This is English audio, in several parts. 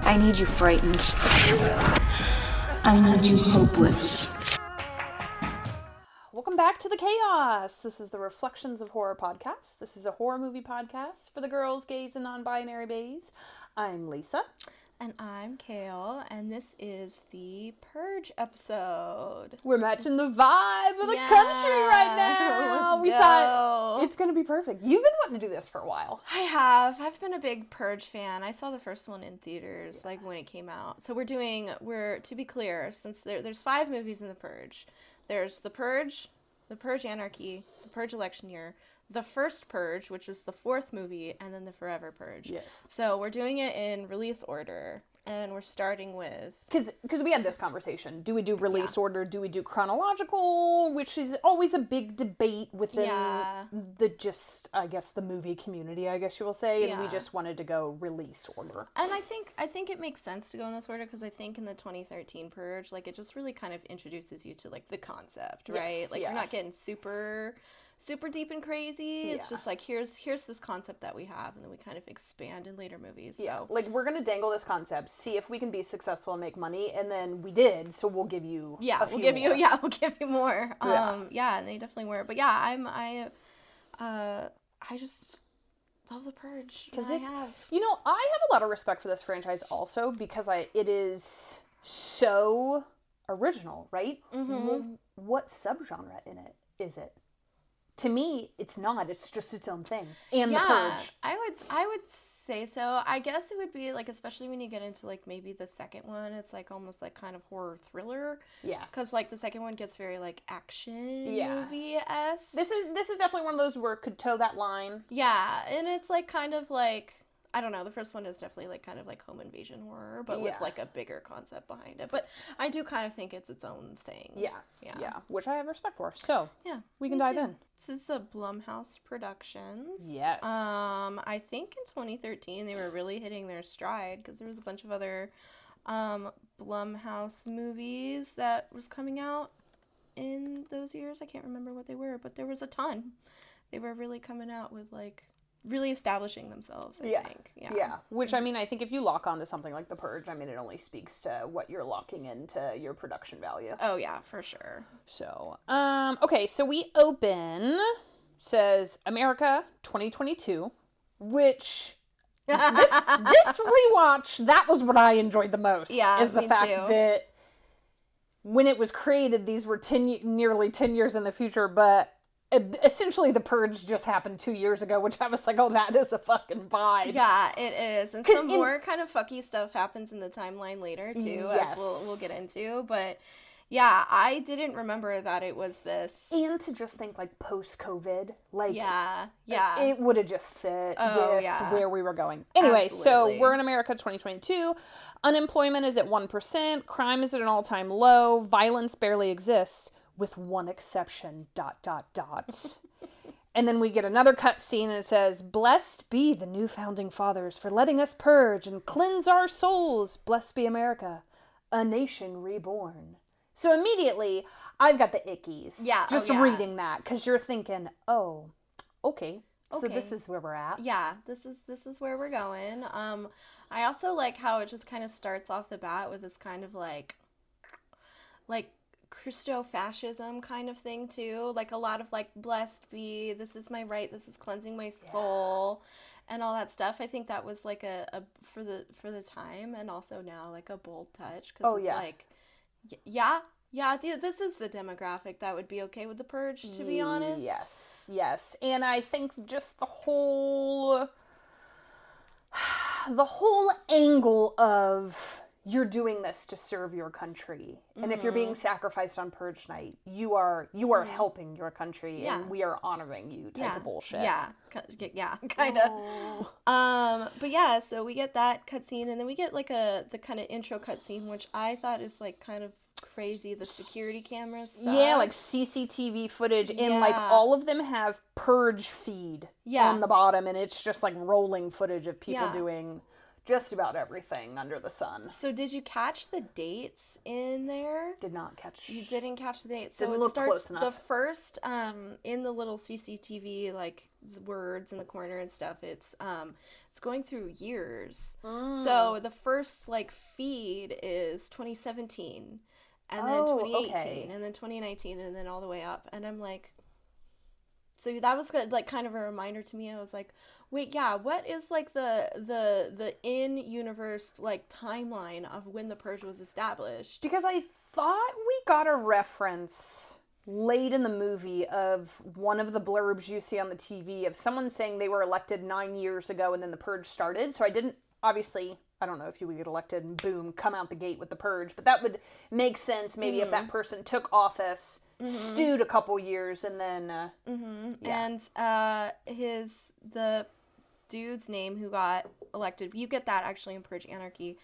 I need you frightened. I need you hopeless. Welcome back to the chaos. This is the Reflections of Horror podcast. This is a horror movie podcast for the girls, gays, and non-binary baes. I'm Lisa. And I'm Kale, and this is the Purge episode. We're matching the vibe of the country right now. Let's We go. thought it's going to be perfect. You've been wanting to do this for a while. I have. I've been a big Purge fan. I saw the first one in theaters, like when it came out. So to be clear, since there's 5 movies in the Purge. There's the Purge Anarchy, the Purge Election Year, the first Purge, which is the 4th movie, and then the Forever Purge. Yes. So we're doing it in release order, and we're starting with... Because we had this conversation. Do we do release order? Do we do chronological? Which is always a big debate within the movie community, I guess you will say. And we just wanted to go release order. And I think it makes sense to go in this order because I think in the 2013 Purge, like, it just really kind of introduces you to, like, the concept, right? Yes, like, you're not getting super deep and crazy. It's just like, here's this concept that we have, and then we kind of expand in later movies. Yeah, So like, we're gonna dangle this concept, see if we can be successful and make money, and then we did, so we'll give you a few more. we'll give you more. And they definitely were. But yeah, I just love the Purge. Because I have a lot of respect for this franchise also, because it is so original, right? Mm-hmm. What subgenre in it is it? To me, it's not. It's just its own thing. And the Purge. I would say so. I guess it would be, like, especially when you get into, like, maybe the second one, it's, like, almost, like, kind of horror thriller. Yeah. Because, like, the second one gets very, like, action movie-esque. This is definitely one of those where it could toe that line. Yeah, and it's, like, kind of, like... I don't know, the first one is definitely, like, kind of like home invasion horror, but with, like, a bigger concept behind it. But I do kind of think it's its own thing. Yeah, which I have respect for. So, we can dive in. This is a Blumhouse Productions. Yes. I think in 2013 they were really hitting their stride because there was a bunch of other Blumhouse movies that was coming out in those years. I can't remember what they were, but there was a ton. They were really coming out with, like, really establishing themselves, I think. Yeah. Which, I mean, I think if you lock onto something like The Purge, I mean, it only speaks to what you're locking into your production value. Oh, yeah, for sure. So, okay, so we open, says America 2022, which this rewatch, that was what I enjoyed the most. Yeah, is the fact too. that when it was created, these were nearly 10 years in the future, but essentially, The Purge just happened 2 years ago, which I was like, oh, that is a fucking vibe. Yeah, it is. And some more kind of fucky stuff happens in the timeline later, too, as we'll get into. But, yeah, I didn't remember that it was this. And to just think, like, post-COVID, like, yeah, it would have just fit with where we were going. Anyway, Absolutely. So we're in America 2022. Unemployment is at 1%. Crime is at an all-time low. Violence barely exists. With one exception, ... And then we get another cutscene and it says, "Blessed be the new founding fathers for letting us purge and cleanse our souls. Blessed be America, a nation reborn." So immediately, I've got the ickies. Yeah. Just reading that, because you're thinking, oh, okay. So this is where we're at. Yeah, this is where we're going. I also like how it just kind of starts off the bat with this kind of like Christo-fascism kind of thing too, like a lot of like, blessed be, this is my right, this is cleansing my soul, and all that stuff. I think that was like a for the time, and also now, like, a bold touch, because like, this is the demographic that would be okay with the Purge, to be honest. Yes, and I think just the whole angle of, you're doing this to serve your country. And if you're being sacrificed on Purge night, you are helping your country, and we are honoring you type of bullshit. Yeah, kind of. But yeah, so we get that cutscene, and then we get like the kind of intro cutscene, which I thought is like kind of crazy, the security cameras stuff. Yeah, like CCTV footage, and like all of them have Purge feed on the bottom, and it's just like rolling footage of people doing just about everything under the sun. So did you catch the dates in there? Did not catch. You didn't catch the dates. So Didn't it look starts close enough. the first in the little CCTV like words in the corner and stuff. It's going through years. So the first like feed is 2017, and then 2018, and then 2019, and then all the way up. And I'm like, so that was like kind of a reminder to me. I was like, wait, yeah, what is like the in-universe like timeline of when the Purge was established? Because I thought we got a reference late in the movie of one of the blurbs you see on the TV of someone saying they were elected 9 years ago and then the Purge started. So I didn't, obviously, I don't know if you would get elected and boom, come out the gate with the Purge, but that would make sense maybe if that person took office, stewed a couple years, and then, And the dude's name who got elected, you get that actually in Purge Anarchy,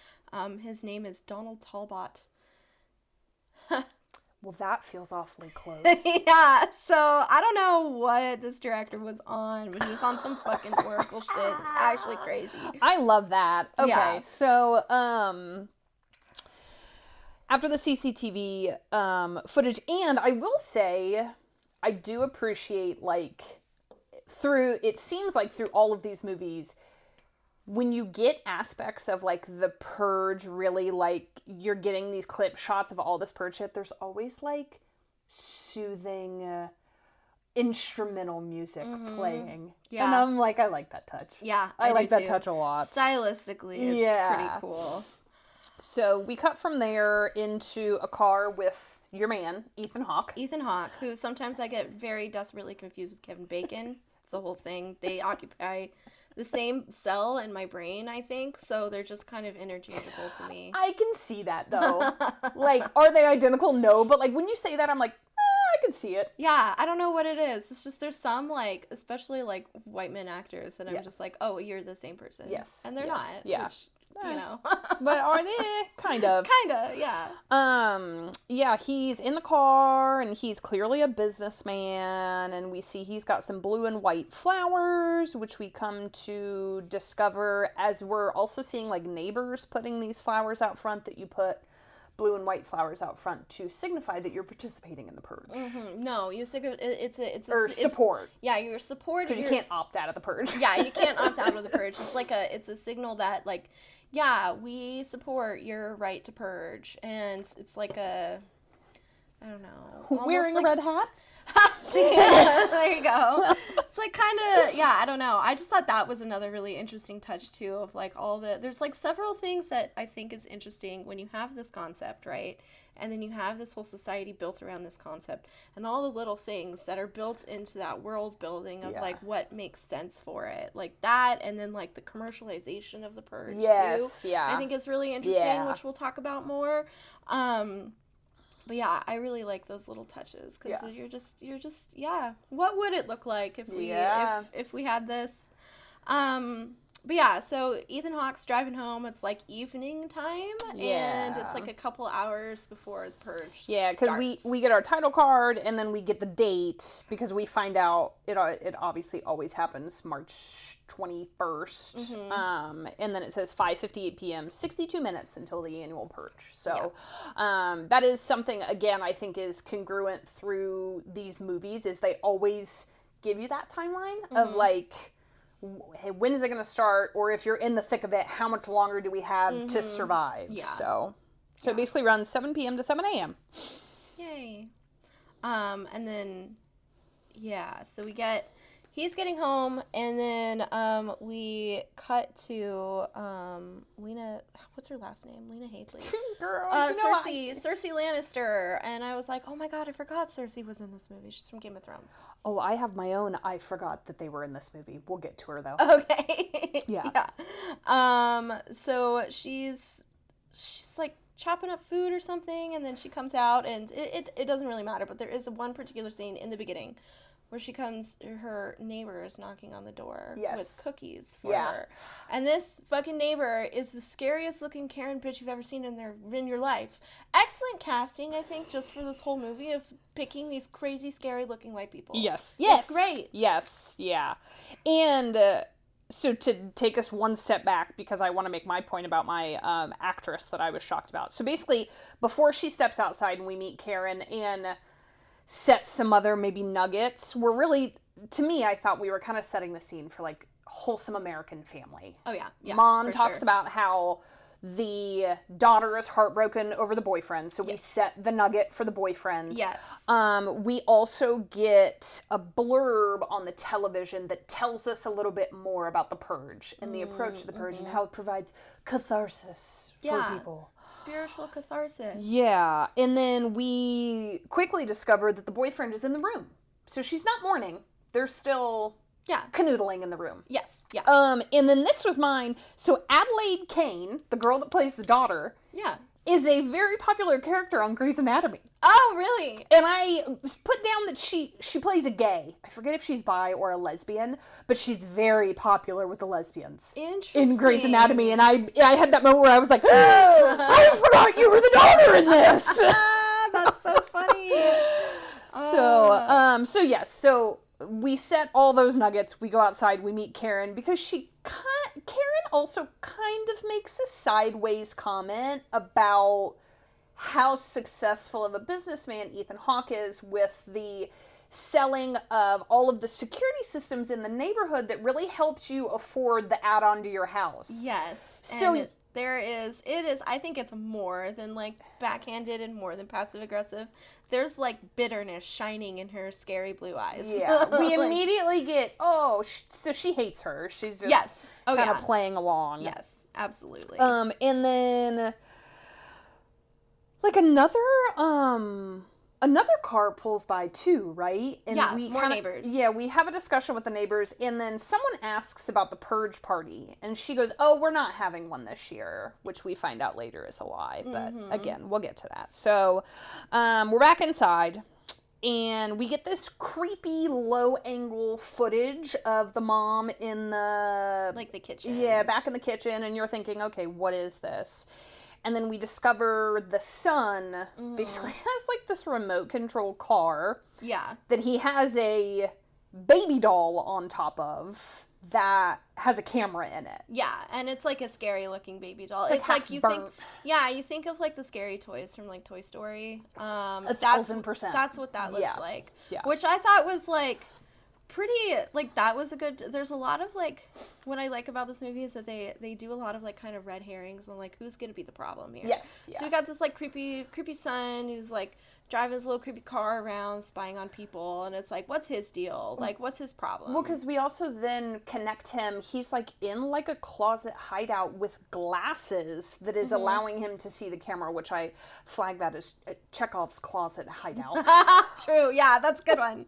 his name is Donald Talbot. Well, that feels awfully close. Yeah, so I don't know what this director was on, but he was on some fucking Oracle shit. It's actually crazy. I love that. Okay, Yeah. so, after the CCTV footage, and I will say, I do appreciate, like, it seems like through all of these movies, when you get aspects of, like, the Purge, really, like, you're getting these clip shots of all this Purge shit, there's always, like, soothing instrumental music playing. Yeah. And I'm like, I like that touch. Yeah, I like do that too. touch a lot. Stylistically, it's pretty cool. So we cut from there into a car with your man, Ethan Hawke. Ethan Hawke, who sometimes I get very desperately confused with Kevin Bacon. It's the whole thing. They occupy the same cell in my brain, I think, so they're just kind of interchangeable to me. I can see that, though. Like, are they identical? No, but, like, when you say that, I'm like, I can see it. Yeah, I don't know what it is. It's just there's some, like, especially, like, white men actors, and I'm just like, oh, you're the same person. Yes. And they're yes, not. Yeah. Which, you know. But are they? Kind of. Kinda, yeah. Yeah, he's in the car, and he's clearly a businessman, and we see he's got some blue and white flowers, which we come to discover as we're also seeing, like, neighbors putting these flowers out front, that you put blue and white flowers out front to signify that you're participating in the Purge. No, you Support. Yeah, you're supporting. Because you can't opt out of the Purge. Yeah, you can't opt out of the Purge. It's a signal that, like, yeah, we support your right to purge, and it's like I don't know, Wearing like, a red hat? yeah, there you go. It's like kind of, yeah, I don't know. I just thought that was another really interesting touch too of like there's like several things that I think is interesting when you have this concept, right? And then you have this whole society built around this concept and all the little things that are built into that world building of like what makes sense for it. Like that, and then like the commercialization of the Purge too. Yeah. I think is really interesting, which we'll talk about more. But yeah, I really like those little touches because you're just what would it look like if we if we had this? But yeah, so Ethan Hawke's driving home. It's like evening time, and it's like a couple hours before the Purge. Yeah, because we get our title card, and then we get the date because we find out it obviously always happens March 21st, and then it says 5:58 p.m. 62 minutes until the annual Purge. So that is something, again, I think is congruent through these movies, is they always give you that timeline of like, hey, when is it going to start? Or if you're in the thick of it, how much longer do we have to survive? Yeah. So it basically runs 7 p.m. to 7 a.m. Yay. And then, so he's getting home, and then we cut to Lena. What's her last name? Lena Headey. Girl, Cersei Lannister. And I was like, oh my god, I forgot Cersei was in this movie. She's from Game of Thrones. Oh, I have my own. I forgot that they were in this movie. We'll get to her though. Okay. Yeah. So she's like chopping up food or something, and then she comes out, and it doesn't really matter, but there is one particular scene in the beginning where her neighbor is knocking on the door with cookies for her. And this fucking neighbor is the scariest looking Karen bitch you've ever seen in your life. Excellent casting, I think, just for this whole movie of picking these crazy, scary looking white people. Yes. It's great. Yes. Yeah. And so to take us one step back, because I want to make my point about my actress that I was shocked about. So basically, before she steps outside and we meet Karen and sets some other maybe nuggets, we're really, to me, I thought we were kind of setting the scene for like wholesome American family. Oh yeah. Mom talks about how the daughter is heartbroken over the boyfriend, so we set the nugget for the boyfriend. Yes. We also get a blurb on the television that tells us a little bit more about the Purge and the approach to the Purge and how it provides catharsis for people. Spiritual catharsis. Yeah, and then we quickly discover that the boyfriend is in the room. So she's not mourning. They're still canoodling in the room. Yes. Yeah. And then this was mine. So Adelaide Kane, the girl that plays the daughter, is a very popular character on Grey's Anatomy. Oh, really? And I put down that she plays a gay. I forget if she's bi or a lesbian, but she's very popular with the lesbians. Interesting. In Grey's Anatomy, and I had that moment where I was like, I forgot you were the daughter in this. That's so funny. So we set all those nuggets. We go outside. We meet Karen because Karen also kind of makes a sideways comment about how successful of a businessman Ethan Hawke is with the selling of all of the security systems in the neighborhood that really helped you afford the add-on to your house. Yes. So it is, I think it's more than like backhanded and more than passive aggressive. There's like bitterness shining in her scary blue eyes. Yeah. We immediately get, so she hates her. She's just kind of playing along. Yes, absolutely. And then like another car pulls by too, right? And more neighbors. Yeah, we have a discussion with the neighbors, and then someone asks about the Purge party, and she goes, "Oh, we're not having one this year," which we find out later is a lie. But again, we'll get to that. So we're back inside, and we get this creepy low-angle footage of the mom in the kitchen. Yeah, back in the kitchen, and you're thinking, okay, what is this? And then we discover the son basically has like this remote control car. Yeah. That he has a baby doll on top of that has a camera in it. Yeah, and it's like a scary looking baby doll. It's like you think, you think of like the scary toys from like Toy Story. 1,000%. That's what that looks like. Yeah. Which I thought was like pretty, like that was a good, there's a lot of like, what I like about this movie is that they do a lot of like kind of red herrings and like who's gonna be the problem here. Yes. Yeah. So we got this like creepy son who's like driving his little creepy car around spying on people, and it's like, what's his deal? Like, what's his problem? Well, because we also then connect him, he's like in like a closet hideout with glasses that is allowing him to see the camera, which I flag that as Chekhov's closet hideout. True, yeah, that's a good one.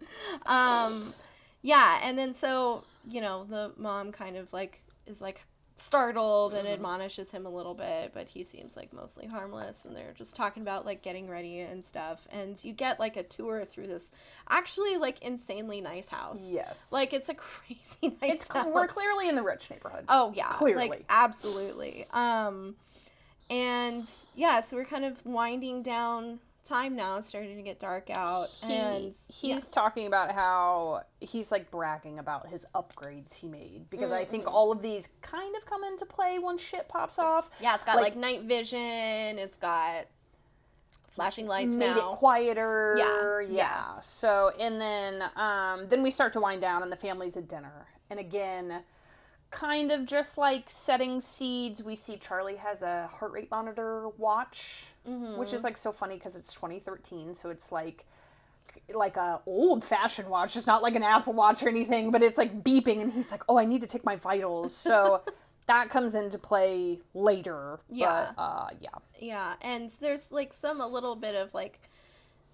Yeah, and then so, the mom kind of like is like startled and admonishes him a little bit, but he seems like mostly harmless, and they're just talking about like getting ready and stuff, and you get like a tour through this actually like insanely nice house. Yes. Like it's a crazy nice house. We're clearly in the rich neighborhood. Oh yeah. Clearly. Like absolutely. And yeah, so we're kind of winding down time now. It's starting to get dark out, and he's talking about how he's like bragging about his upgrades he made, because I think all of these kind of come into play once shit pops off. Yeah, it's got like night vision, it's got flashing lights made now. It quieter. Yeah. So, and then we start to wind down, and the family's at dinner, and again, kind of just like setting seeds. We see Charlie has a heart rate monitor watch, which is like so funny because it's 2013, so it's like a old fashioned watch. It's not like an Apple Watch or anything, but it's like beeping, and he's like, "Oh, I need to take my vitals." So that comes into play later. Yeah. But, Yeah, and there's like a little bit of like,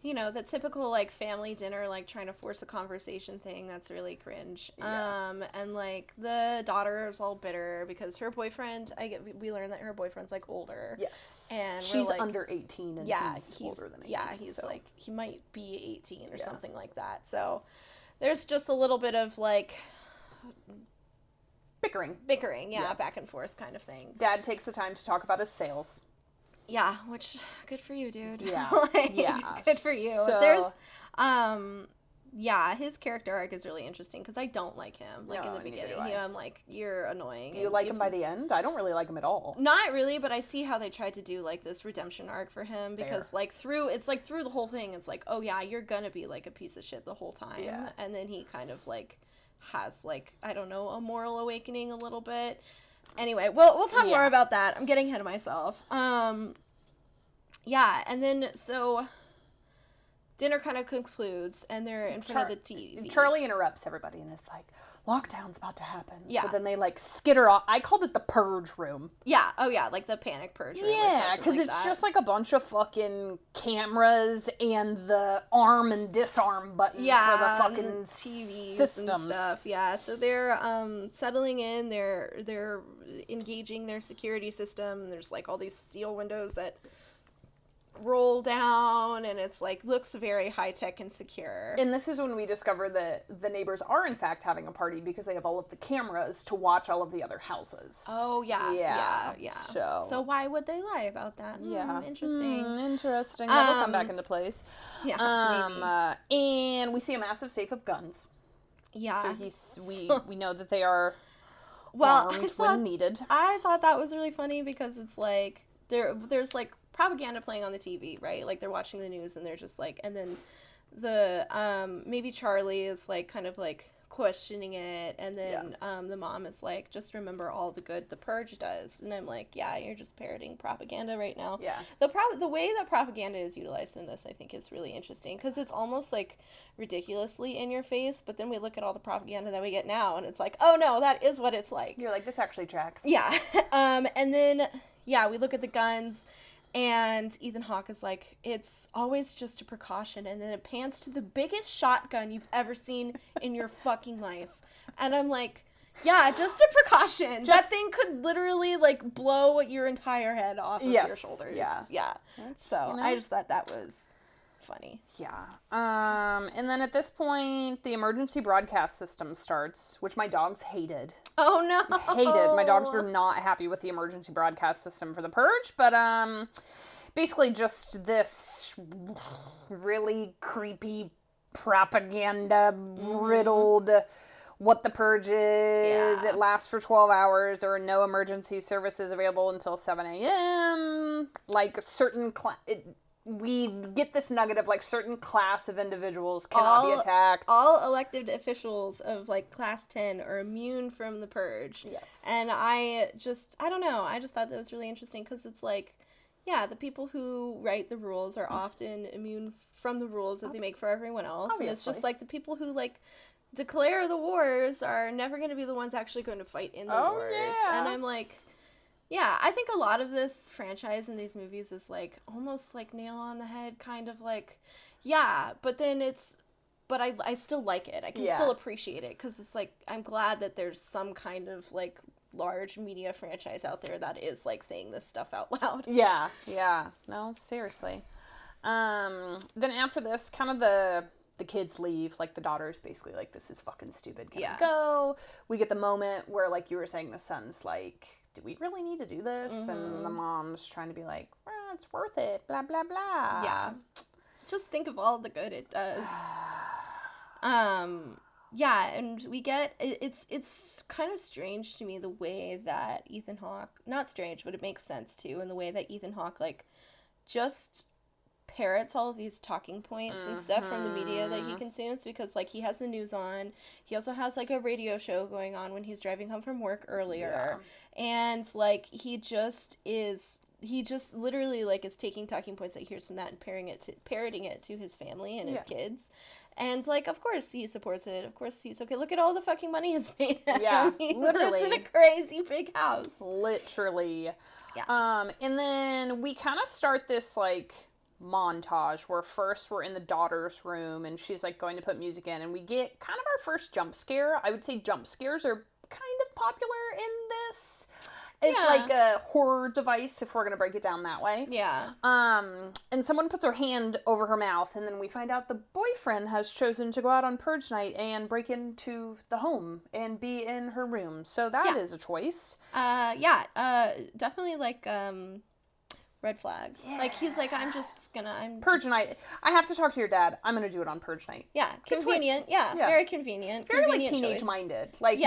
the typical like family dinner, like trying to force a conversation thing that's really cringe. Yeah. And like the daughter is all bitter because her boyfriend, we learned that her boyfriend's like older. Yes. And she's like, under 18 and he's older than 18. Yeah, he's like, he might be 18 or something like that. So there's just a little bit of like bickering, back and forth kind of thing. Dad takes the time to talk about his sales. Yeah, which good for you, dude. Yeah. Good for you. So, There's yeah, his character arc is really interesting because I don't like him. Like, No, in the neither beginning, do I. you know, I'm like, you're annoying. Do you like him by the end? I don't really like him at all. Not really, but I see how they tried to do, like, this redemption arc for him because, Fair. like, through the whole thing, it's like, oh, yeah, you're gonna be, like, a piece of shit the whole time. Yeah. And then he kind of, like, has, like, I don't know, a moral awakening a little bit. Anyway, we'll talk more about that. I'm getting ahead of myself. Yeah, and then, so... dinner kind of concludes, and they're in front of the TV. Charlie interrupts everybody and is like, lockdown's about to happen. Yeah. So then they, like, skitter off. I called it the Purge room. Yeah. Oh, yeah, like the panic purge room. Yeah, because it's just, like, a bunch of fucking cameras and the arm and disarm button for the fucking TVs systems. and stuff. Yeah, so they're settling in. They're engaging their security system. There's, like, all these steel windows that roll down, and it's like looks very high-tech and secure. And this is when we discover that the neighbors are in fact having a party because they have all of the cameras to watch all of the other houses. Oh, yeah. So why would they lie about that? Yeah. Interesting. Interesting. That'll come back into place. Yeah, and we see a massive safe of guns. Yeah. So we know that they are well, armed when needed. I thought that was really funny because it's like there's like propaganda playing on the TV, right? Like they're watching the news and they're just like, and then the maybe Charlie is like kind of like questioning it, and then the mom is like, just remember all the good the Purge does. And I'm like, yeah, you're just parroting propaganda right now. Yeah. The way that propaganda is utilized in this, I think, is really interesting because it's almost like ridiculously in your face, but then we look at all the propaganda that we get now and it's like, oh no, that is what it's like. You're like, this actually tracks. Yeah. And then we look at the guns. And Ethan Hawke is like, it's always just a precaution. And then it pans to the biggest shotgun you've ever seen in your fucking life. And I'm like, yeah, just a precaution. That thing could literally, like, blow your entire head off of your shoulders. Yeah. So, I just thought that was funny. Yeah. And then at this point, the emergency broadcast system starts, which my dogs hated. Oh, no. Hated. My dogs were not happy with the emergency broadcast system for the Purge, but basically just this really creepy propaganda riddled what the Purge is. Yeah. It lasts for 12 hours. There are no emergency services available until 7 a.m. Like certain we get this nugget of, like, certain class of individuals cannot be attacked. All elected officials of, like, class 10 are immune from the Purge. Yes. And I don't know. I just thought that was really interesting because it's like, yeah, the people who write the rules are often immune from the rules that they make for everyone else. Obviously. And it's just like the people who, like, declare the wars are never going to be the ones actually going to fight in the wars. Yeah. And I'm like... yeah, I think a lot of this franchise in these movies is, like, almost, like, nail on the head, kind of, like, yeah, but then but I still like it. I can still appreciate it, because it's, like, I'm glad that there's some kind of, like, large media franchise out there that is, like, saying this stuff out loud. Yeah. No, seriously. Then after this, kind of the kids leave, like, the daughter's basically like, this is fucking stupid, can we go? We get the moment where, like you were saying, the son's like, do we really need to do this? Mm-hmm. And the mom's trying to be like, well, it's worth it, blah, blah, blah. Yeah. Just think of all the good it does. Yeah, and we get, it's kind of strange to me the way that Ethan Hawke, not strange, but it makes sense too, in the way that Ethan Hawke, like, just parrots all of these talking points and stuff from the media that he consumes, because, like, he has the news on. He also has, like, a radio show going on when he's driving home from work earlier. And, like, he just literally, like, is taking talking points that he hears from that and parroting it to his family and his kids. And, like, of course he supports it. Of course he's okay. Look at all the fucking money he's made. Yeah, he literally. lives in a crazy big house. Literally. Yeah. And then we kind of start this, like, montage where first we're in the daughter's room and she's, like, going to put music in, and we get kind of our first jump scare. I would say jump scares are kind of popular in this. It's like a horror device, if we're going to break it down that way. Yeah. And someone puts her hand over her mouth, and then we find out the boyfriend has chosen to go out on Purge night and break into the home and be in her room. So that is a choice. Definitely, like, red flags. Like, he's like, I'm Purge night. I have to talk to your dad. I'm gonna do it on Purge night. Yeah, convenient. Yeah, very convenient. Very convenient like teenage choice. minded. Like,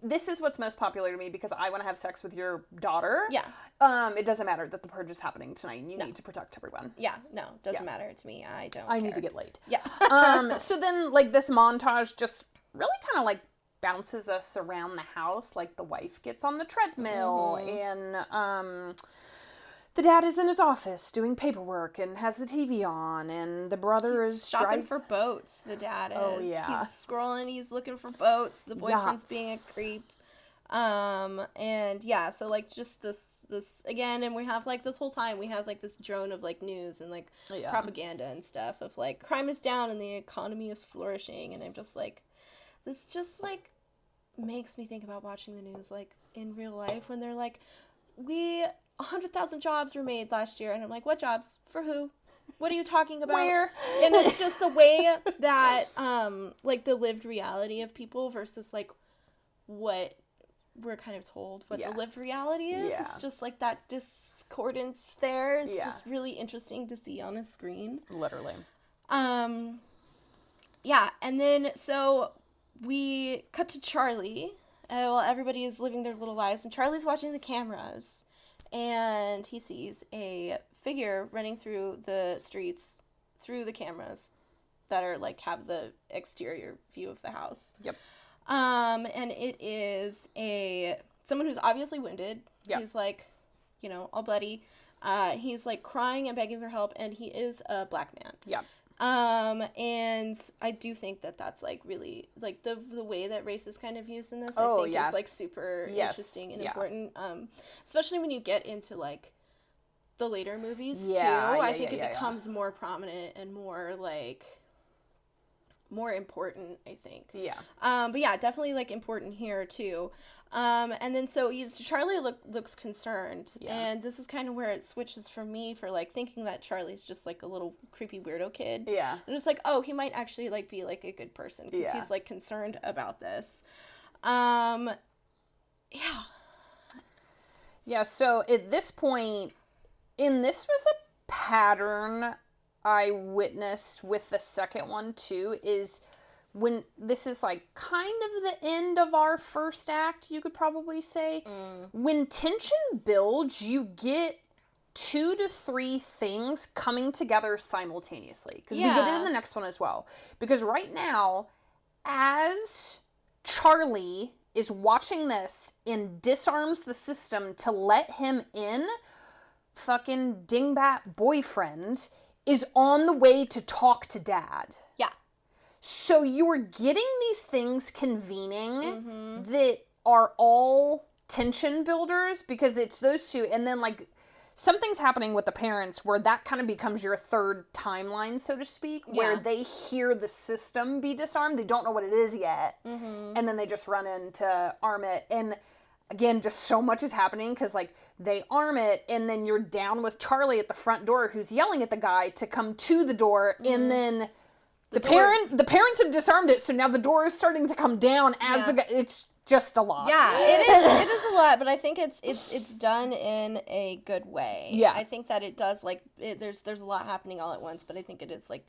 this is what's most popular to me because I want to have sex with your daughter. Yeah. It doesn't matter that the purge is happening tonight and you need to protect everyone. Yeah, no, doesn't matter to me. I need to get laid. Yeah. So then, like, this montage just really kind of like bounces us around the house. Like, the wife gets on the treadmill and the dad is in his office doing paperwork and has the TV on, and the brother is shopping for boats. The dad is. Oh yeah. He's scrolling. He's looking for boats. The boyfriend's being a creep. And yeah, so like just this again, and we have like this whole time we have like this drone of like news and like propaganda and stuff of like crime is down and the economy is flourishing, and I'm just like, this just like makes me think about watching the news like in real life when they're like, 100,000 jobs were made last year, and I'm like, what jobs? For who? What are you talking about? Where? And it's just the way that like the lived reality of people versus like what we're kind of told what the lived reality is. It's just like that discordance there is just really interesting to see on a screen. Literally. Yeah, and then so we cut to Charlie while everybody is living their little lives, and Charlie's watching the cameras, and he sees a figure running through the streets through the cameras that are like have the exterior view of the house. Yep. And it is someone who's obviously wounded. Yep. He's like, all bloody. He's like crying and begging for help, and he is a black man. Yeah. And I do think that that's like really like the way that race is kind of used in this. I think is like super interesting and important. Especially when you get into like the later movies too. I think it becomes more prominent and more like more important, I think. Yeah. But yeah, definitely like important here too. And then so Charlie looks concerned, and this is kind of where it switches for me for like thinking that Charlie's just like a little creepy weirdo kid. Yeah. And it's like, oh, he might actually like be like a good person because he's like concerned about this. Yeah. Yeah. So at this point, and this was a pattern I witnessed with the second one too, is when this is like kind of the end of our first act, you could probably say, when tension builds, you get 2 to 3 things coming together simultaneously. Because we get it in the next one as well. Because right now, as Charlie is watching this and disarms the system to let him in, fucking dingbat boyfriend is on the way to talk to dad. Yeah. So you're getting these things convening that are all tension builders because it's those two. And then like something's happening with the parents where that kind of becomes your third timeline, so to speak, where they hear the system be disarmed. They don't know what it is yet. And then they just run in to arm it. And again, just so much is happening because like they arm it, and then you're down with Charlie at the front door who's yelling at the guy to come to the door, and then the parents have disarmed it, so now the door is starting to come down as the guy. It's just a lot. Yeah, it is a lot, but I think it's done in a good way. Yeah, I think that it does like there's a lot happening all at once, but I think it is like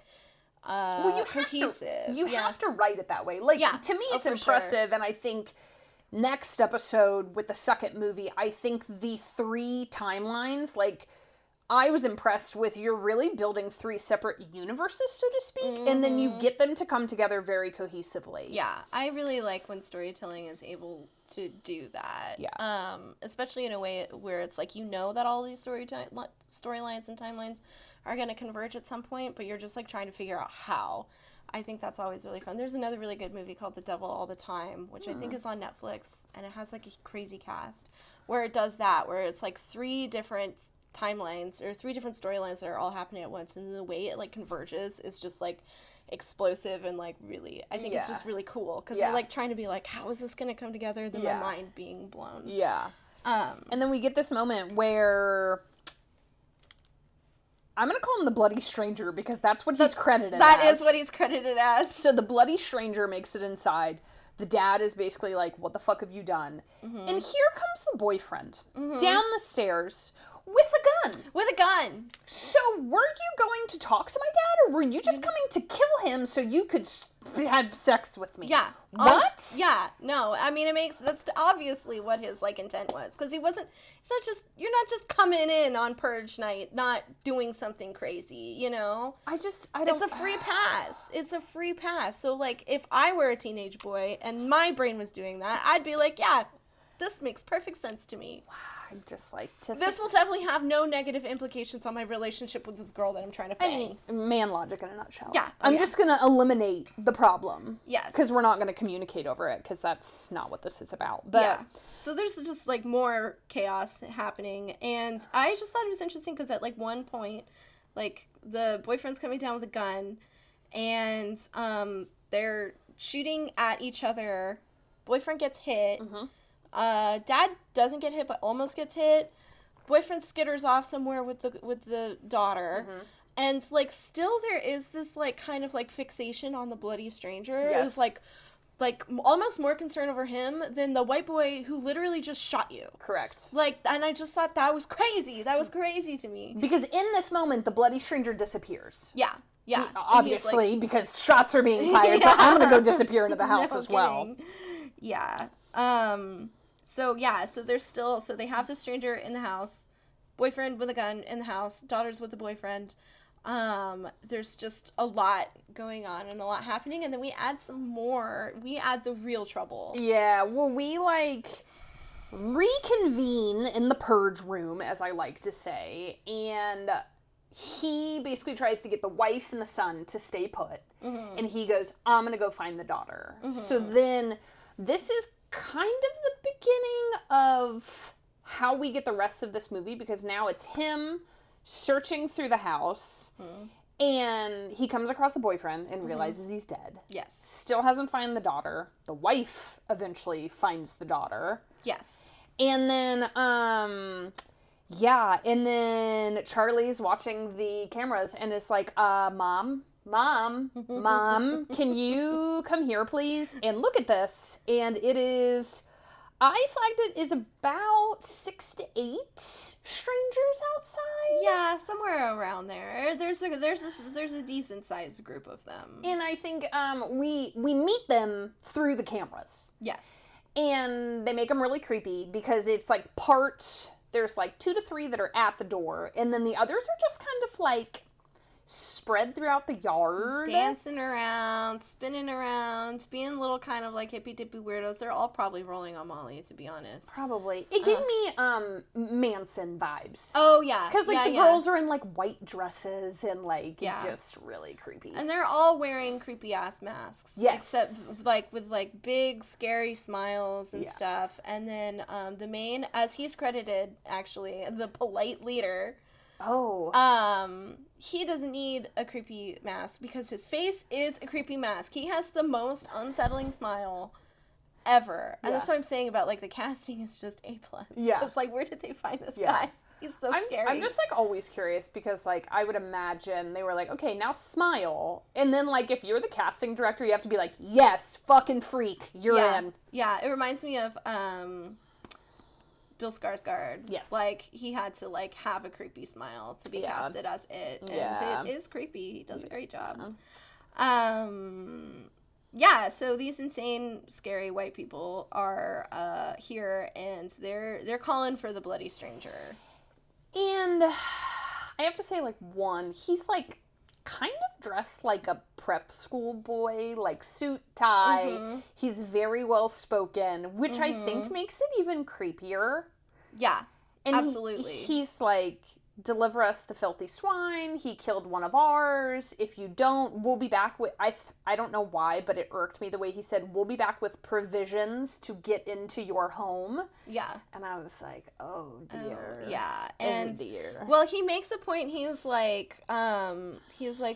cohesive. You have to write it that way. Like to me, it's impressive, and I think next episode with the second movie, I think the 3 timelines, like, I was impressed with you're really building 3 separate universes, so to speak, and then you get them to come together very cohesively. Yeah, I really like when storytelling is able to do that. Yeah. Especially in a way where it's like, that all these storylines and timelines are going to converge at some point, but you're just like trying to figure out how. I think that's always really fun. There's another really good movie called The Devil All the Time, which I think is on Netflix, and it has like a crazy cast, where it does that, where it's like 3 different timelines or 3 different storylines that are all happening at once, and the way it like converges is just like explosive and like really, I think it's just really cool because they're like trying to be like, how is this going to come together? Then my mind being blown. Yeah. And then we get this moment where I'm going to call him the Bloody Stranger because that's what he's credited as. That is what he's credited as. So the Bloody Stranger makes it inside. The dad is basically like, what the fuck have you done? And here comes the boyfriend down the stairs With a gun. With a gun. So were you going to talk to my dad, or were you just coming to kill him so you could have sex with me? Yeah. What? Yeah. No. I mean, that's obviously what his like intent was, because you're not just coming in on Purge night, not doing something crazy, you know? I don't. It's a free pass. It's a free pass. So like, if I were a teenage boy and my brain was doing that, I'd be like, yeah, this makes perfect sense to me. I'm just like, this will definitely have no negative implications on my relationship with this girl that I'm trying to bang. I mean, man logic in a nutshell. Yeah. I'm just going to eliminate the problem. Yes. Because we're not going to communicate over it, because that's not what this is about. But yeah. So there's just like more chaos happening, and I just thought it was interesting because at like one point, like the boyfriend's coming down with a gun, and they're shooting at each other. Boyfriend gets hit. Mm-hmm. Dad doesn't get hit, but almost gets hit. Boyfriend skitters off somewhere with the daughter. Mm-hmm. And, like, still there is this, like, kind of, like, fixation on the bloody stranger. Yes. It was, like almost more concern over him than the white boy who literally just shot you. Correct. Like, and I just thought that was crazy. That was crazy to me. Because in this moment, the bloody stranger disappears. Yeah. Yeah. Obviously, because shots are being fired, so I'm going to go disappear into the house as well. Yeah. So they have the stranger in the house, boyfriend with a gun in the house, daughters with the boyfriend. There's just a lot going on and a lot happening, and then we add the real trouble. Yeah, well, we, like, reconvene in the Purge room, as I like to say, and he basically tries to get the wife and the son to stay put, mm-hmm. and he goes, I'm gonna go find the daughter. Mm-hmm. So then, this is kind of the beginning of how we get the rest of this movie, because now it's him searching through the house, and he comes across the boyfriend and realizes he's dead. Yes. Still hasn't found the daughter. The wife eventually finds the daughter. Yes. And then, and then Charlie's watching the cameras and is like, Mom, can you come here, please? And look at this. And it is, I flagged it as about 6 to 8 strangers outside. Yeah, somewhere around there. There's a decent sized group of them. And I think we meet them through the cameras. Yes. And they make them really creepy because it's like there's like 2 to 3 that are at the door, and then the others are just kind of like spread throughout the yard. Dancing around, spinning around, being little kind of like hippy-dippy weirdos. They're all probably rolling on Molly, to be honest. Probably. It gave me Manson vibes. Oh, yeah. Because like the girls are in like white dresses and like just really creepy. And they're all wearing creepy-ass masks. Yes. Except like with like big, scary smiles and stuff. And then the main, as he's credited, actually, the polite leader... Oh. He doesn't need a creepy mask because his face is a creepy mask. He has the most unsettling smile ever. And that's what I'm saying about, like, the casting is just A+. Yeah. It's like, where did they find this guy? He's so scary. I'm just, like, always curious because, like, I would imagine they were like, okay, now smile. And then, like, if you're the casting director, you have to be like, yes, fucking freak, you're in. Yeah, it reminds me of, Bill Skarsgård. Yes. Like, he had to, like, have a creepy smile to be casted as it. And it is creepy. He does a great job. So these insane, scary white people are here, and they're calling for the bloody stranger. And I have to say, like, he's, like, kind of dressed like a prep school boy, like suit, tie. Mm-hmm. He's very well spoken, which I think makes it even creepier. Yeah, and absolutely. He's like, deliver us the filthy swine. He killed one of ours. If you don't, we'll be back with, I don't know why, but it irked me the way he said, we'll be back with provisions to get into your home. Yeah. And I was like, oh dear. Oh, yeah. And dear. Well, he makes a point. He's like,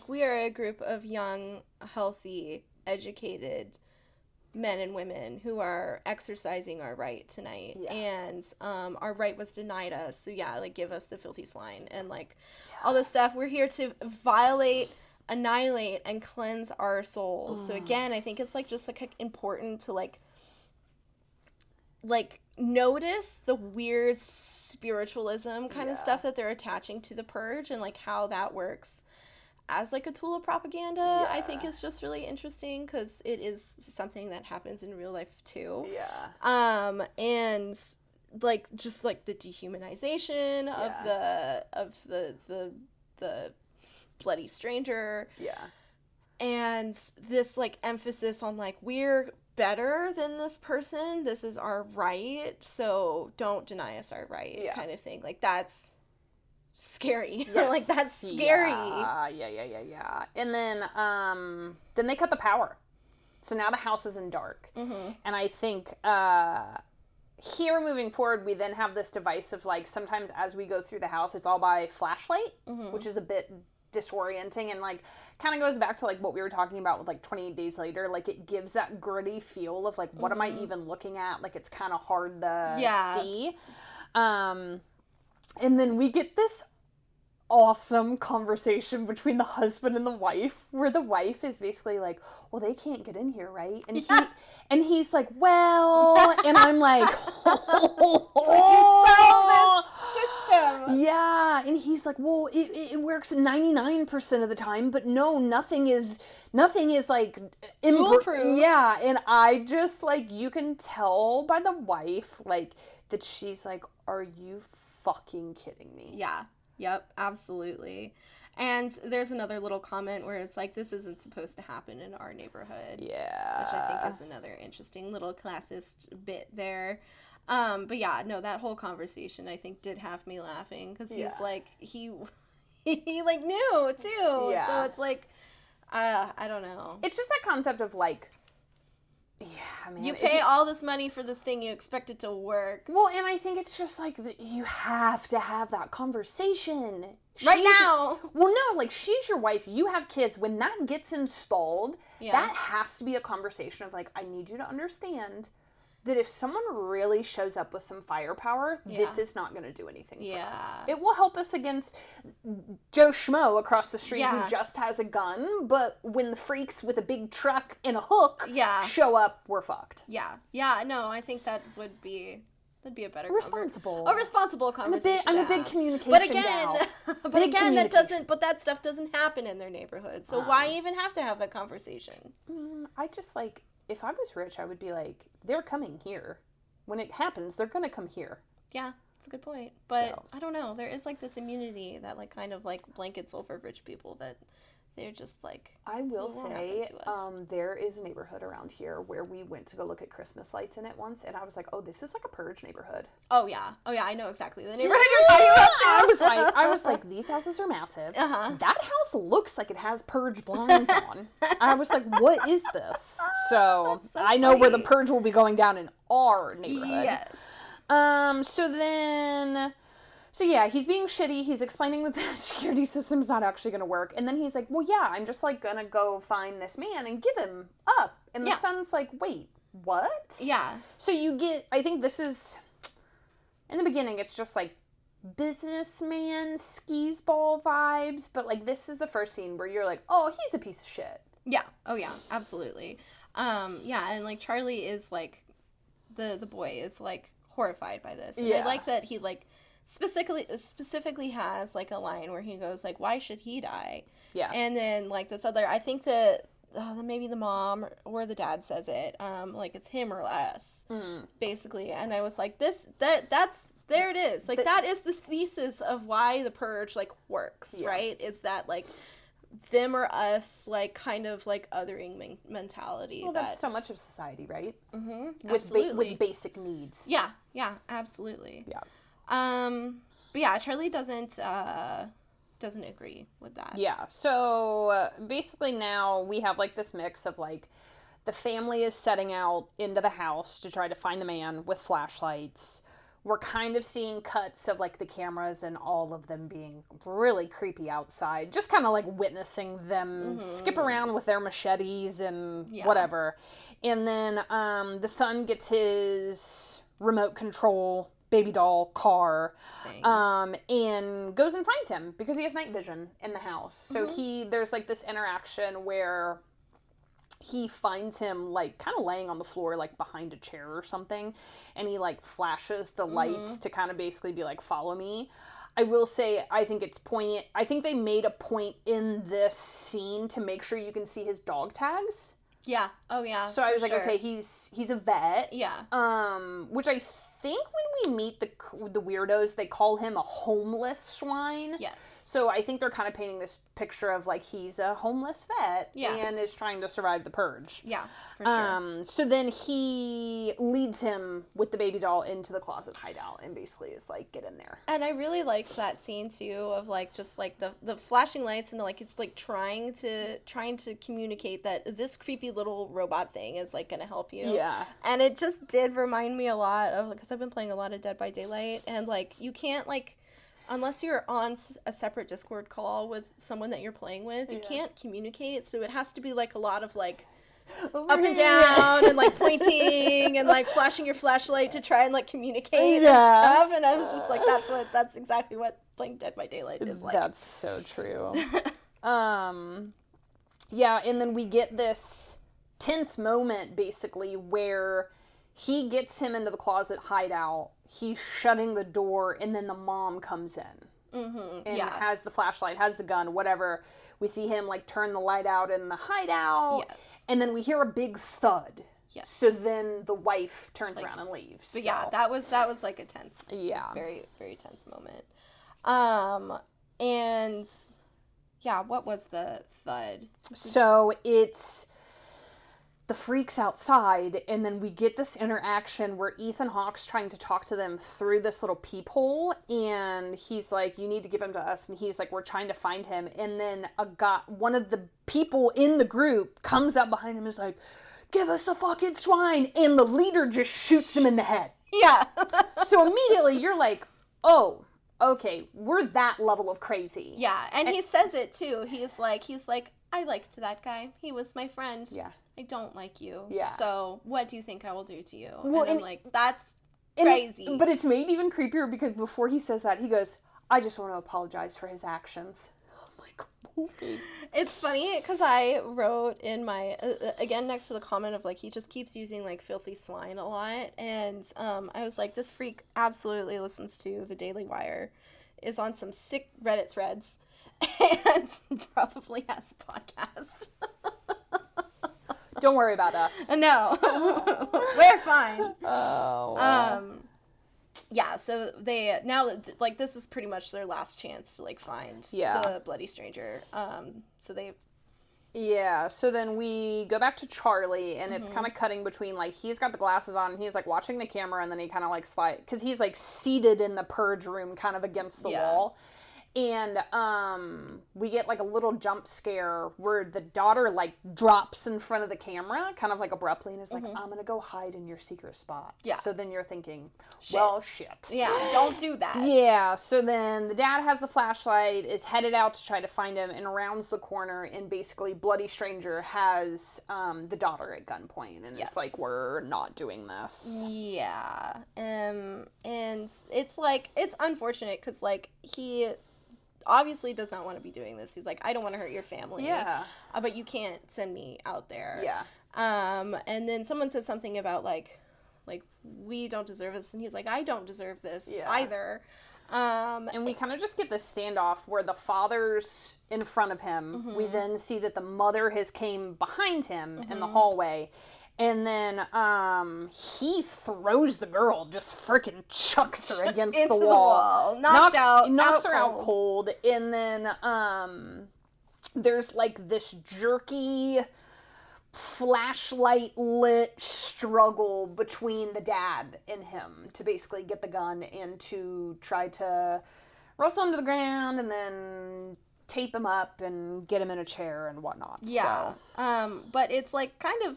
we are a group of young, healthy, educated men and women who are exercising our right tonight, and our right was denied us, so give us the filthy swine and all this stuff. We're here to violate, annihilate, and cleanse our souls. So again, I think it's just important to notice the weird spiritualism kind of stuff that they're attaching to the Purge, and like how that works as like a tool of propaganda. I think is just really interesting, because it is something that happens in real life too. And like just like the dehumanization of the bloody stranger, and this like emphasis on like, we're better than this person, this is our right, so don't deny us our right, kind of thing. Like, that's scary. Like, that's scary. Yeah. And then they cut the power, so now the house is in dark. And I think here moving forward, we then have this device of like, sometimes as we go through the house, it's all by flashlight, which is a bit disorienting, and like kind of goes back to like what we were talking about with like 28 Days Later. Like, it gives that gritty feel of like, what am I even looking at? Like, it's kind of hard to see. And then we get this awesome conversation between the husband and the wife, where the wife is basically like, well, they can't get in here, right? And he's like, well, and I'm like, yeah, and he's like, well, it works 99% of the time, but no, nothing is like foolproof. Yeah, and I just like, you can tell by the wife like that she's like, are you fucking kidding me? Yeah. Yep, absolutely. And there's another little comment where it's like, this isn't supposed to happen in our neighborhood. Yeah. Which I think is another interesting little classist bit there. But yeah, no, that whole conversation I think did have me laughing, because he's like, he like knew too. Yeah. So it's like, I don't know. It's just that concept of like, man. You pay all this money for this thing, you expect it to work. Well, and I think it's just like, you have to have that conversation. Right now. Well, no, like, she's your wife, you have kids. When that gets installed, that has to be a conversation of like, I need you to understand that if someone really shows up with some firepower, this is not going to do anything for us. It will help us against Joe Schmo across the street who just has a gun, but when the freaks with a big truck and a hook show up, we're fucked. Yeah, no, I think that'd be a better responsible conversation. I'm a big communication gal. But again, that stuff doesn't happen in their neighborhood. So why even have to have that conversation? I just like, if I was rich, I would be like, they're coming here. When it happens, they're going to come here. Yeah, that's a good point. But I don't know. There is like this immunity that like kind of like blankets over rich people, that they're just like, I will say, there is a neighborhood around here where we went to go look at Christmas lights in it once, and I was like, oh, this is like a Purge neighborhood. Oh yeah, I know exactly the neighborhood you're talking about too. I was like, these houses are massive. That house looks like it has Purge blinds on. I was like, what is this? So I know where the Purge will be going down in our neighborhood. Yes. So yeah, he's being shitty. He's explaining that the security system's not actually going to work. And then he's like, well, yeah, I'm just like going to go find this man and give him up. And the son's like, wait, what? Yeah. So you get, I think this is, in the beginning, it's just like businessman skis ball vibes. But like, this is the first scene where you're like, oh, he's a piece of shit. Yeah. Oh yeah, absolutely. Yeah. And like Charlie is like, the boy is like horrified by this. And I like that he like, specifically has like a line where he goes like, why should he die? Yeah. And then like this other, I think that maybe the mom or the dad says it, like it's him or us, basically. And I was like, that's there it is. Like, that is the thesis of why the Purge like works, right? Is that like them or us, like kind of like othering mentality. Well, that's so much of society, right? Absolutely. With basic needs. Yeah, absolutely. Yeah. But yeah, Charlie doesn't agree with that. Yeah, so basically now we have like this mix of like the family is setting out into the house to try to find the man with flashlights. We're kind of seeing cuts of like the cameras and all of them being really creepy outside, just kind of like witnessing them skip around with their machetes and whatever. And then the son gets his remote control baby doll car and goes and finds him because he has night vision in the house. So there's like this interaction where he finds him, like, kind of laying on the floor, like, behind a chair or something, and he, like, flashes the lights to kind of basically be like, follow me. I will say, I think it's poignant. I think they made a point in this scene to make sure you can see his dog tags. Yeah. Oh, yeah. So I was like, okay, he's a vet. Yeah. Which I think when we meet the weirdos, they call him a homeless swine. Yes. So I think they're kind of painting this picture of, like, he's a homeless vet and is trying to survive the purge. Yeah, for sure. So then he leads him with the baby doll into the closet hideout and basically is like, get in there. And I really liked that scene too of, like, just like the flashing lights and, like, it's like trying to communicate that this creepy little robot thing is, like, gonna help you. Yeah. And it just did remind me a lot of, because I've been playing a lot of Dead by Daylight, and, like, you can't, like, unless you're on a separate Discord call with someone that you're playing with, you can't communicate. So it has to be, like, a lot of, like, up and down and, like, pointing and, like, flashing your flashlight to try and, like, communicate and stuff. And I was just like, that's exactly what playing Dead by Daylight is like. That's so true. Yeah, and then we get this tense moment, basically, where he gets him into the closet hideout. He's shutting the door, and then the mom comes in. And has the flashlight, has the gun, whatever. We see him, like, turn the light out in the hideout. Yes. And then we hear a big thud. Yes. So then the wife turns around and leaves. But yeah, that was like a tense. Yeah. Very, very tense moment. And yeah, what was the thud? So it's the freaks outside, and then we get this interaction where Ethan Hawke's trying to talk to them through this little peephole, and he's like, you need to give him to us, and he's like, we're trying to find him, and then one of the people in the group comes up behind him and is like, give us the fucking swine, and the leader just shoots him in the head. Yeah. So immediately you're like, oh, okay, we're that level of crazy. Yeah, and he says it too. He's like, I liked that guy. He was my friend. Yeah. I don't like you. Yeah. So what do you think I will do to you? Well, and I'm like, that's crazy. But it's made even creepier because before he says that, he goes, I just want to apologize for his actions. I'm like, okay. It's funny because I wrote in my, again, next to the comment of, like, he just keeps using, like, filthy swine a lot. And I was like, this freak absolutely listens to the Daily Wire, is on some sick Reddit threads, and probably has a podcast. Don't worry about us. No. We're fine. Oh. Wow. Yeah, so they, now, like, this is pretty much their last chance to, like, find the bloody stranger. So they... Yeah, so then we go back to Charlie, and it's kind of cutting between, like, he's got the glasses on, and he's, like, watching the camera, and then he kind of, like, because he's, like, seated in the purge room kind of against the wall. And we get, like, a little jump scare where the daughter, like, drops in front of the camera, kind of, like, abruptly, and is like, I'm going to go hide in your secret spot. Yeah. So then you're thinking, well, shit. Yeah, don't do that. Yeah, so then the dad has the flashlight, is headed out to try to find him, and rounds the corner, and basically Bloody Stranger has the daughter at gunpoint, and it's like, we're not doing this. Yeah. And it's, like, it's unfortunate, because, like, he... obviously does not want to be doing this. He's like, I don't want to hurt your family. Yeah. But you can't send me out there. Yeah. And then someone said something about, like, we don't deserve this. And he's like, I don't deserve this either. And we kind of just get this standoff where the father's in front of him. We then see that the mother has came behind him in the hallway. And then he throws the girl, just freaking chucks her against the wall. Knocks her out cold. And then there's, like, this jerky flashlight lit struggle between the dad and him to basically get the gun and to try to wrestle him to the ground and then tape him up and get him in a chair and whatnot. Yeah. So. But it's, like, kind of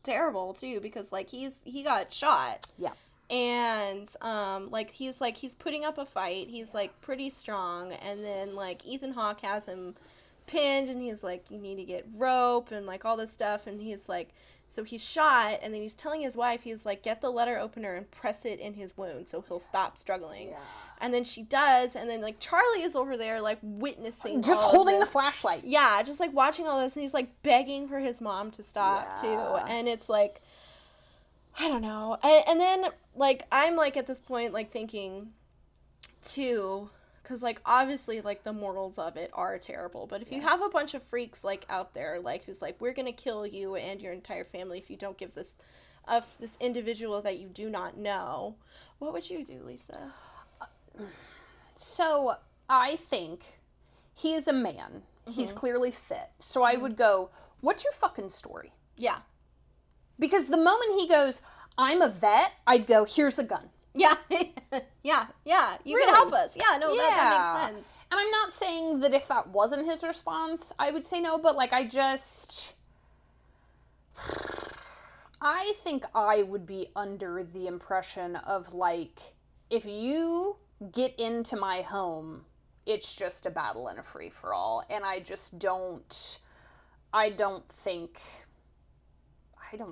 terrible too, because, like, he got shot. Yeah. And he's putting up a fight. He's, like, pretty strong, and then, like, Ethan Hawke has him pinned, and he's like, you need to get rope and, like, all this stuff, and he's like, so he's shot, and then he's telling his wife, he's like, get the letter opener and press it in his wound so he'll stop struggling. Yeah. And then she does, and then, like, Charlie is over there, like, witnessing Just all of holding the this. flashlight. Yeah, just, like, watching all this, and he's, like, begging for his mom to stop, too. And it's, like, I don't know. And then, like, I'm, like, at this point, like, thinking, too, because, like, obviously, like, the morals of it are terrible. But if you have a bunch of freaks, like, out there, like, who's like, we're gonna kill you and your entire family if you don't give this individual that you do not know, what would you do, Lisa? So, I think he is a man. He's clearly fit. So I would go, what's your fucking story? Yeah. Because the moment he goes, I'm a vet, I'd go, here's a gun. Yeah. yeah. You can help us. Yeah, no, that makes sense. And I'm not saying that if that wasn't his response, I would say no, but, like, I think I would be under the impression of, like, if you get into my home, it's just a battle and a free-for-all. And I don't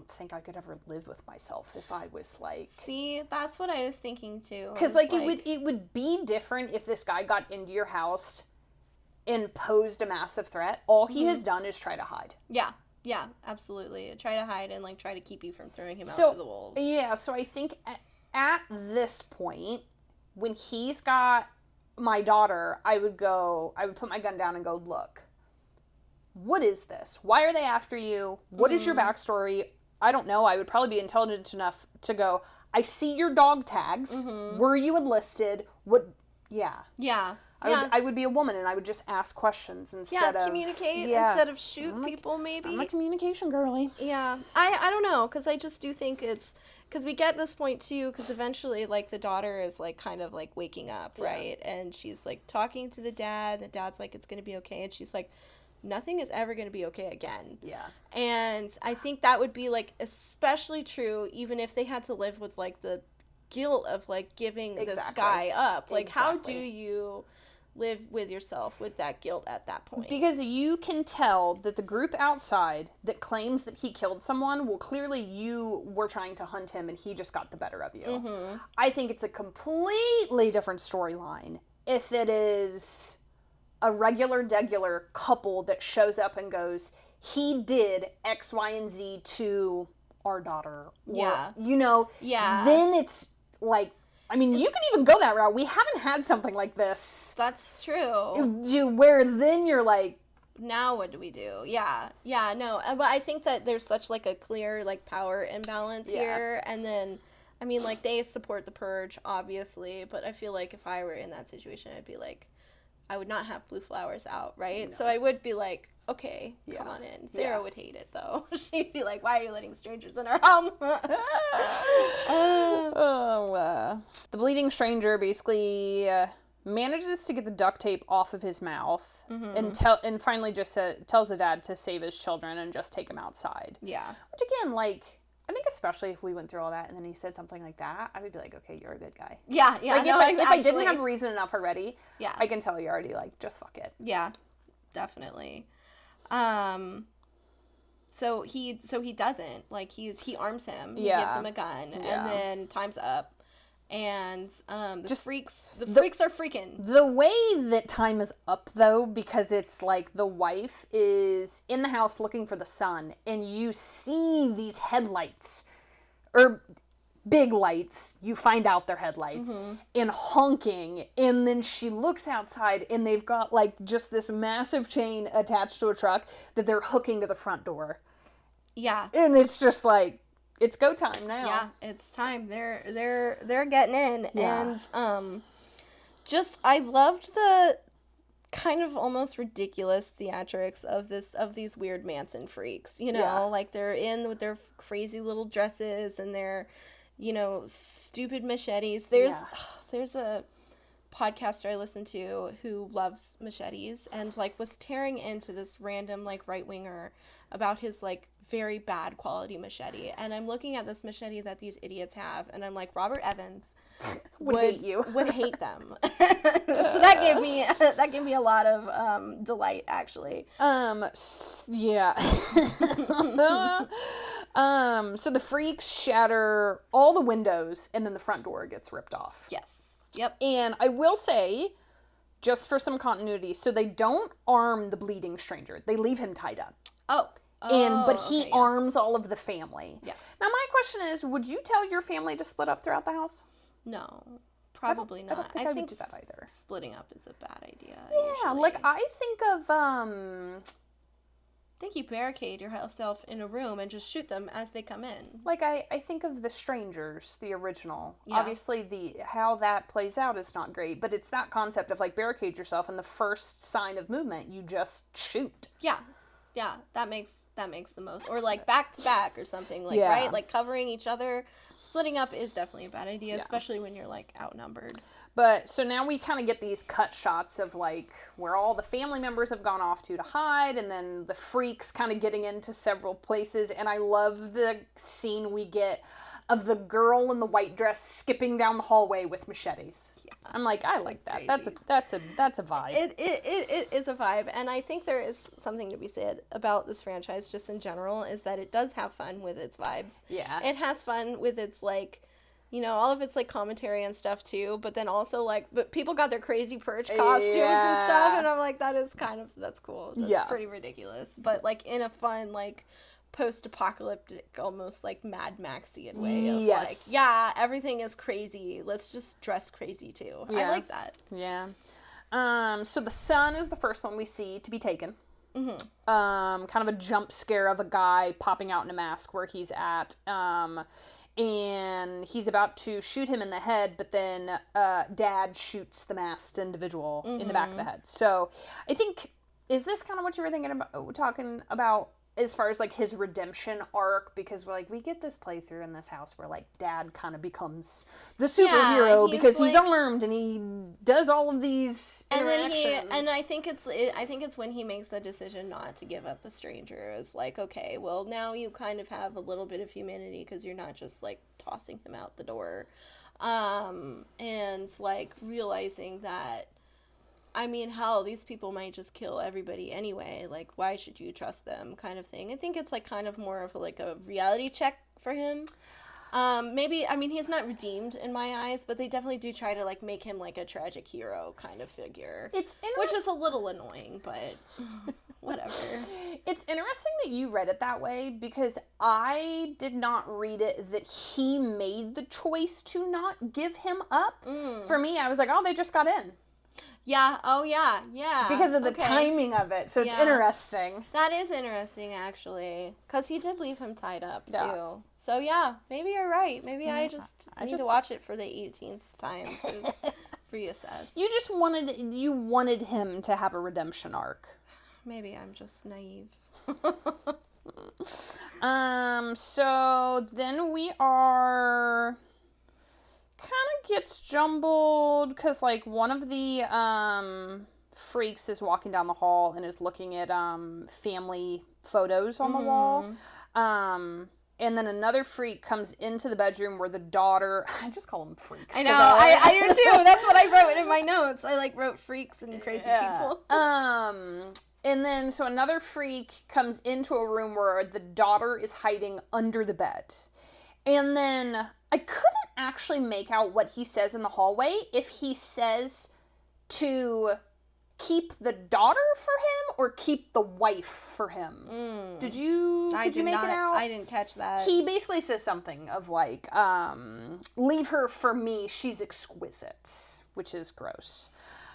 think I could ever live with myself if I was, like... See, that's what I was thinking, too. Because, like, it would be different if this guy got into your house and posed a massive threat. All he has done is try to hide. Yeah, absolutely. Try to hide and, like, try to keep you from throwing him out to the wolves. Yeah, so I think at this point, when he's got my daughter, I would put my gun down and go, look, what is this? Why are they after you? What is your backstory? I don't know. I would probably be intelligent enough to go, I see your dog tags. Were you enlisted? What? Yeah. Yeah. I would be a woman and I would just ask questions instead of... communicate instead of shoot people, maybe. I'm a communication girly. Yeah. I don't know, because I just do think it's... Because we get this point, too, because eventually, like, the daughter is, like, kind of, like, waking up, right? And she's, like, talking to the dad. The dad's like, it's going to be okay. And she's like, nothing is ever going to be okay again. Yeah. And I think that would be, like, especially true even if they had to live with, like, the guilt of, like, giving this guy up. Like, how do you live with yourself with that guilt at that point? Because you can tell that the group outside that claims that he killed someone, well, clearly you were trying to hunt him and he just got the better of you. I think it's a completely different storyline if it is a degular couple that shows up and goes, he did X, Y, and Z to our daughter. Or, then it's like, I mean, you can even go that route. We haven't had something like this. That's true. Where then you're like... Now what do we do? Yeah, no. But I think that there's such, like, a clear, like, power imbalance here. And then, I mean, like, they support the Purge, obviously. But I feel like if I were in that situation, I'd be like, I would not have blue flowers out, right? No. So I would be like, okay, come on in. Sarah would hate it, though. She'd be like, why are you letting strangers in our home? The bleeding stranger basically manages to get the duct tape off of his mouth and finally just tells the dad to save his children and just take him outside. Yeah. Which, again, like... I think especially if we went through all that and then he said something like that, I would be like, okay, you're a good guy. Yeah. Like, if I didn't have reason enough already, I can tell you already, like, just fuck it. Yeah, definitely. So he doesn't. Like, he arms him. He gives him a gun. And then time's up. And the freaks are freaking. The way that time is up, though, because it's like the wife is in the house looking for the son, and you see these headlights, or big lights, you find out they're headlights, and honking, and then she looks outside, and they've got, like, just this massive chain attached to a truck that they're hooking to the front door. Yeah. And it's just like... It's go time now. Yeah, it's time. They're getting in. Yeah. And I loved the kind of almost ridiculous theatrics of these weird Manson freaks, you know, like they're in with their crazy little dresses and their, you know, stupid machetes. There's a podcaster I listen to who loves machetes and, like, was tearing into this random, like, right-winger about his, like, very bad quality machete, and I'm looking at this machete that these idiots have, and I'm like, Robert Evans would hate them. So that gave me a lot of delight, actually. Yeah. So the freaks shatter all the windows, and then the front door gets ripped off. Yes. Yep. And I will say, just for some continuity, so they don't arm the bleeding stranger. They leave him tied up. But he okay, yeah. arms all of the family. Yeah. Now my question is, would you tell your family to split up throughout the house? No, probably not. I don't think I would do that either. Splitting up is a bad idea. Yeah, usually. like I think of I think you barricade yourself in a room and just shoot them as they come in. like I think of The Strangers, the original. Yeah. Obviously how that plays out is not great, but it's that concept of like barricade yourself and the first sign of movement you just shoot. Yeah. Yeah, that makes the most. Or like back to back or something, like Yeah. right? Like covering each other. Splitting up is definitely a bad idea, Yeah. especially when you're like outnumbered. But so now we kind of get these cut shots of like where all the family members have gone off to hide, and then the freaks kind of getting into several places. And I love the scene we get of the girl in the white dress skipping down the hallway with machetes. Yeah. I'm like, I like that. crazy. That's a vibe. It is a vibe, and I think there is something to be said about this franchise just in general, is that it does have fun with its vibes. Yeah. It has fun with its like, you know, all of its like commentary and stuff too, but then also like, but people got their crazy Purge costumes and stuff, and I'm like, that's cool. That's pretty ridiculous, but like in a fun like post-apocalyptic, almost like Mad Maxian way of like, yeah, everything is crazy. Let's just dress crazy too. Yeah. I like that. Yeah. So the son is the first one we see to be taken. Mm-hmm. Kind of a jump scare of a guy popping out in a mask where he's at. And he's about to shoot him in the head, but then Dad shoots the masked individual in the back of the head. So I think, is this kind of what you were thinking about, talking about as far as like his redemption arc? Because we're like, we get this playthrough in this house where like Dad kind of becomes the superhero because he's like, armed and he does all of these interactions. And I think it's when he makes the decision not to give up the stranger. Is like, okay, well now you kind of have a little bit of humanity because you're not just like tossing him out the door, and like realizing that, I mean, hell, these people might just kill everybody anyway. Like, why should you trust them, kind of thing. I think it's like kind of more of like a reality check for him. Maybe, I mean, he's not redeemed in my eyes, but they definitely do try to like make him like a tragic hero kind of figure. Which is a little annoying, but whatever. It's interesting that you read it that way, because I did not read it that he made the choice to not give him up. For me, I was like, oh, they just got in. Yeah, oh yeah. Because of the timing of it, so it's interesting. That is interesting, actually, because he did leave him tied up, too. So yeah, maybe you're right. Maybe I just need to watch it for the 18th time to reassess. You wanted him to have a redemption arc. Maybe I'm just naive. So then we are... kind of gets jumbled because like one of the freaks is walking down the hall and is looking at family photos on the wall, and then another freak comes into the bedroom where the daughter, I just call them freaks. I know, I do too. That's what I wrote in my notes. I like wrote freaks and crazy people. And then so another freak comes into a room where the daughter is hiding under the bed. And then I couldn't actually make out what he says in the hallway, if he says to keep the daughter for him or keep the wife for him. Did you make it out? I didn't catch that. He basically says something of like, leave her for me, she's exquisite, which is gross.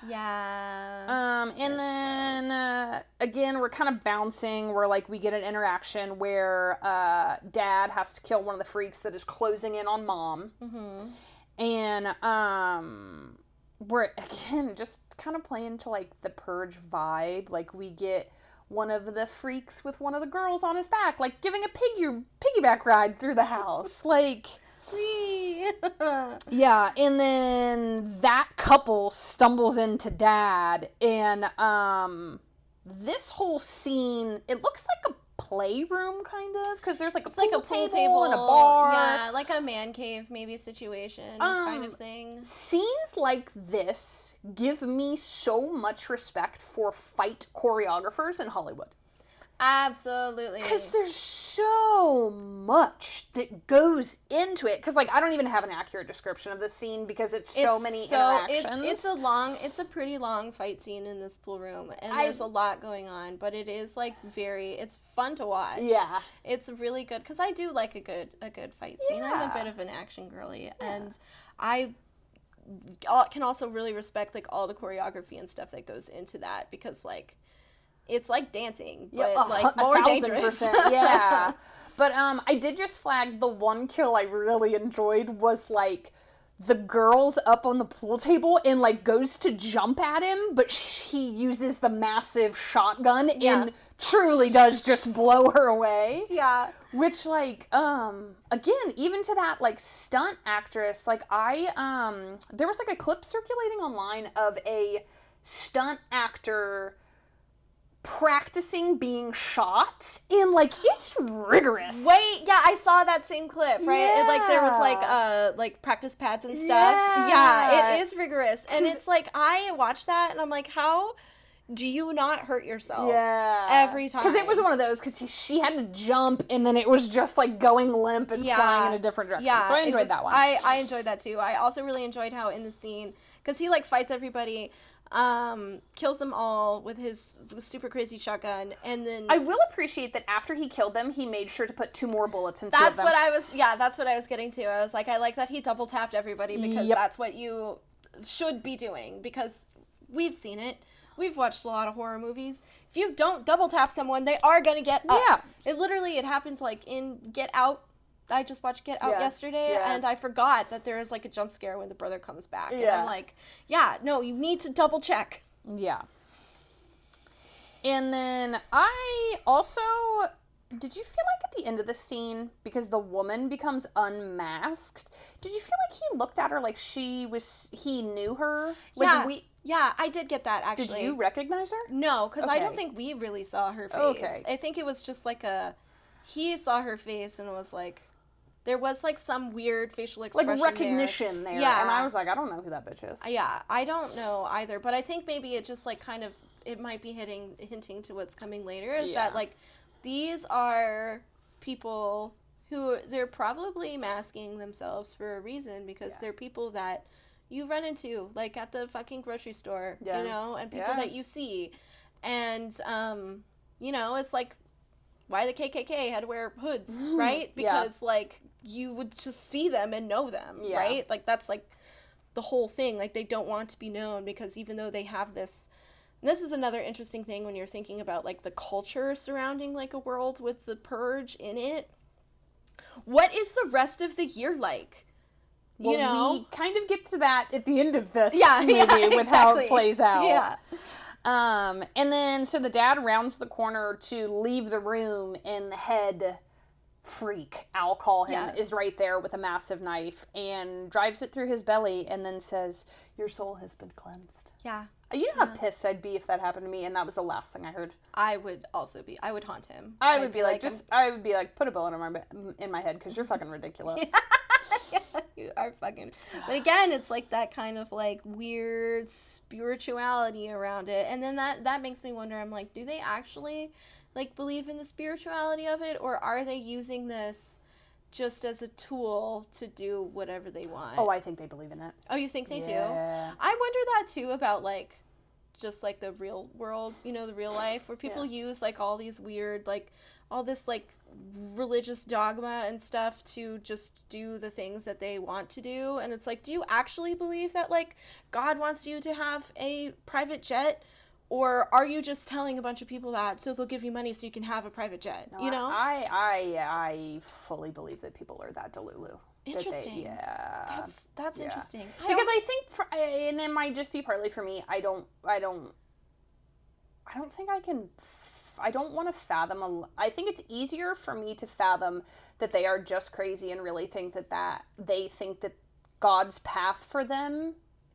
Yeah. And then, again, we're kind of bouncing where, like, we get an interaction where, Dad has to kill one of the freaks that is closing in on Mom. And, we're, again, just kind of playing to, like, the Purge vibe. Like, we get one of the freaks with one of the girls on his back, like, giving a piggyback ride through the house. Like... Yeah, and then that couple stumbles into Dad, and this whole scene, it looks like a playroom kind of, because there's like a pool table and a bar. Yeah, like a man cave maybe situation kind of thing. Scenes like this give me so much respect for fight choreographers in Hollywood. Absolutely. Because there's so much that goes into it. Because, like, I don't even have an accurate description of this scene because it's so many interactions. It's a pretty long fight scene in this pool room, and there's a lot going on, but it is, like, it's fun to watch. Yeah. It's really good, because I do like a good fight scene. Yeah. I'm a bit of an action girly, and I can also really respect, like, all the choreography and stuff that goes into that, because, like, it's like dancing, but like more 1,000%, dangerous. Yeah. But I did just flag the one kill I really enjoyed was like the girl's up on the pool table and like goes to jump at him, but he uses the massive shotgun and truly does just blow her away. Yeah. Which like again, even to that like stunt actress, like there was like a clip circulating online of a stunt actor practicing being shot, and like it's rigorous. Wait, yeah, I saw that same clip, right? Yeah. Like there was like practice pads and stuff. Yeah, it is rigorous, and it's like I watched that and I'm like, how do you not hurt yourself? Yeah, every time. Because it was one of those, because she had to jump and then it was just like going limp and flying in a different direction. Yeah, so I enjoyed that one. I enjoyed that too. I also really enjoyed how in the scene, because he like fights everybody, kills them all with his super crazy shotgun, and then I will appreciate that after he killed them, he made sure to put 2 more bullets into that's them. that's what I was getting to. I was like, I like that he double tapped everybody, because that's what you should be doing, because we've seen it. We've watched a lot of horror movies. If you don't double tap someone, they are gonna get up. Yeah. It happened like in Get Out. I just watched Get Out yesterday, and I forgot that there is like a jump scare when the brother comes back. And I'm like, no, you need to double check. Yeah. And then I also, did you feel like at the end of the scene, because the woman becomes unmasked, did you feel like he looked at her like he knew her? Like Yeah, I did get that, actually. Did you recognize her? No, because I don't think we really saw her face. Okay. I think it was just like he saw her face and was like, there was like some weird facial expression like recognition there. Yeah. And I was like, I don't know who that bitch is. Yeah, I don't know either, but I think maybe it just like kind of, it might be hinting to what's coming later, is that like, these are people who, they're probably masking themselves for a reason, because they're people that you run into, like, at the fucking grocery store, you know, and people that you see. And, you know, it's like, why the KKK had to wear hoods, right? Because, like, you would just see them and know them, right? Like, that's, like, the whole thing. Like, they don't want to be known, because even though they have this... And this is another interesting thing when you're thinking about, like, the culture surrounding, like, a world with the Purge in it. What is the rest of the year like? Well, you know? we kind of get to that at the end of this movie with how it plays out. Yeah. And then, so the dad rounds the corner to leave the room, and the head freak, I'll call him, is right there with a massive knife, and drives it through his belly, and then says, "Your soul has been cleansed." Yeah. You know how pissed I'd be if that happened to me, and that was the last thing I heard. I would also be. I would haunt him. I would be like, put a bullet in my head, because you're fucking ridiculous. Yeah, you are fucking... But again, it's like that kind of like weird spirituality around it. And then that makes me wonder, I'm like, do they actually like believe in the spirituality of it? Or are they using this just as a tool to do whatever they want? Oh, I think they believe in it. Oh, you think they do? Yeah. I wonder that too about like, just like the real world, you know, the real life, where people use like all these weird, like all this like religious dogma and stuff to just do the things that they want to do. And it's like, do you actually believe that like God wants you to have a private jet, or are you just telling a bunch of people that so they'll give you money so you can have a private jet? No, you know, I fully believe that people are that delulu. Interesting. That's interesting. Because I think, and it might just be partly for me, I don't think I can. I don't want to fathom. I think it's easier for me to fathom that they are just crazy and really think that they think that God's path for them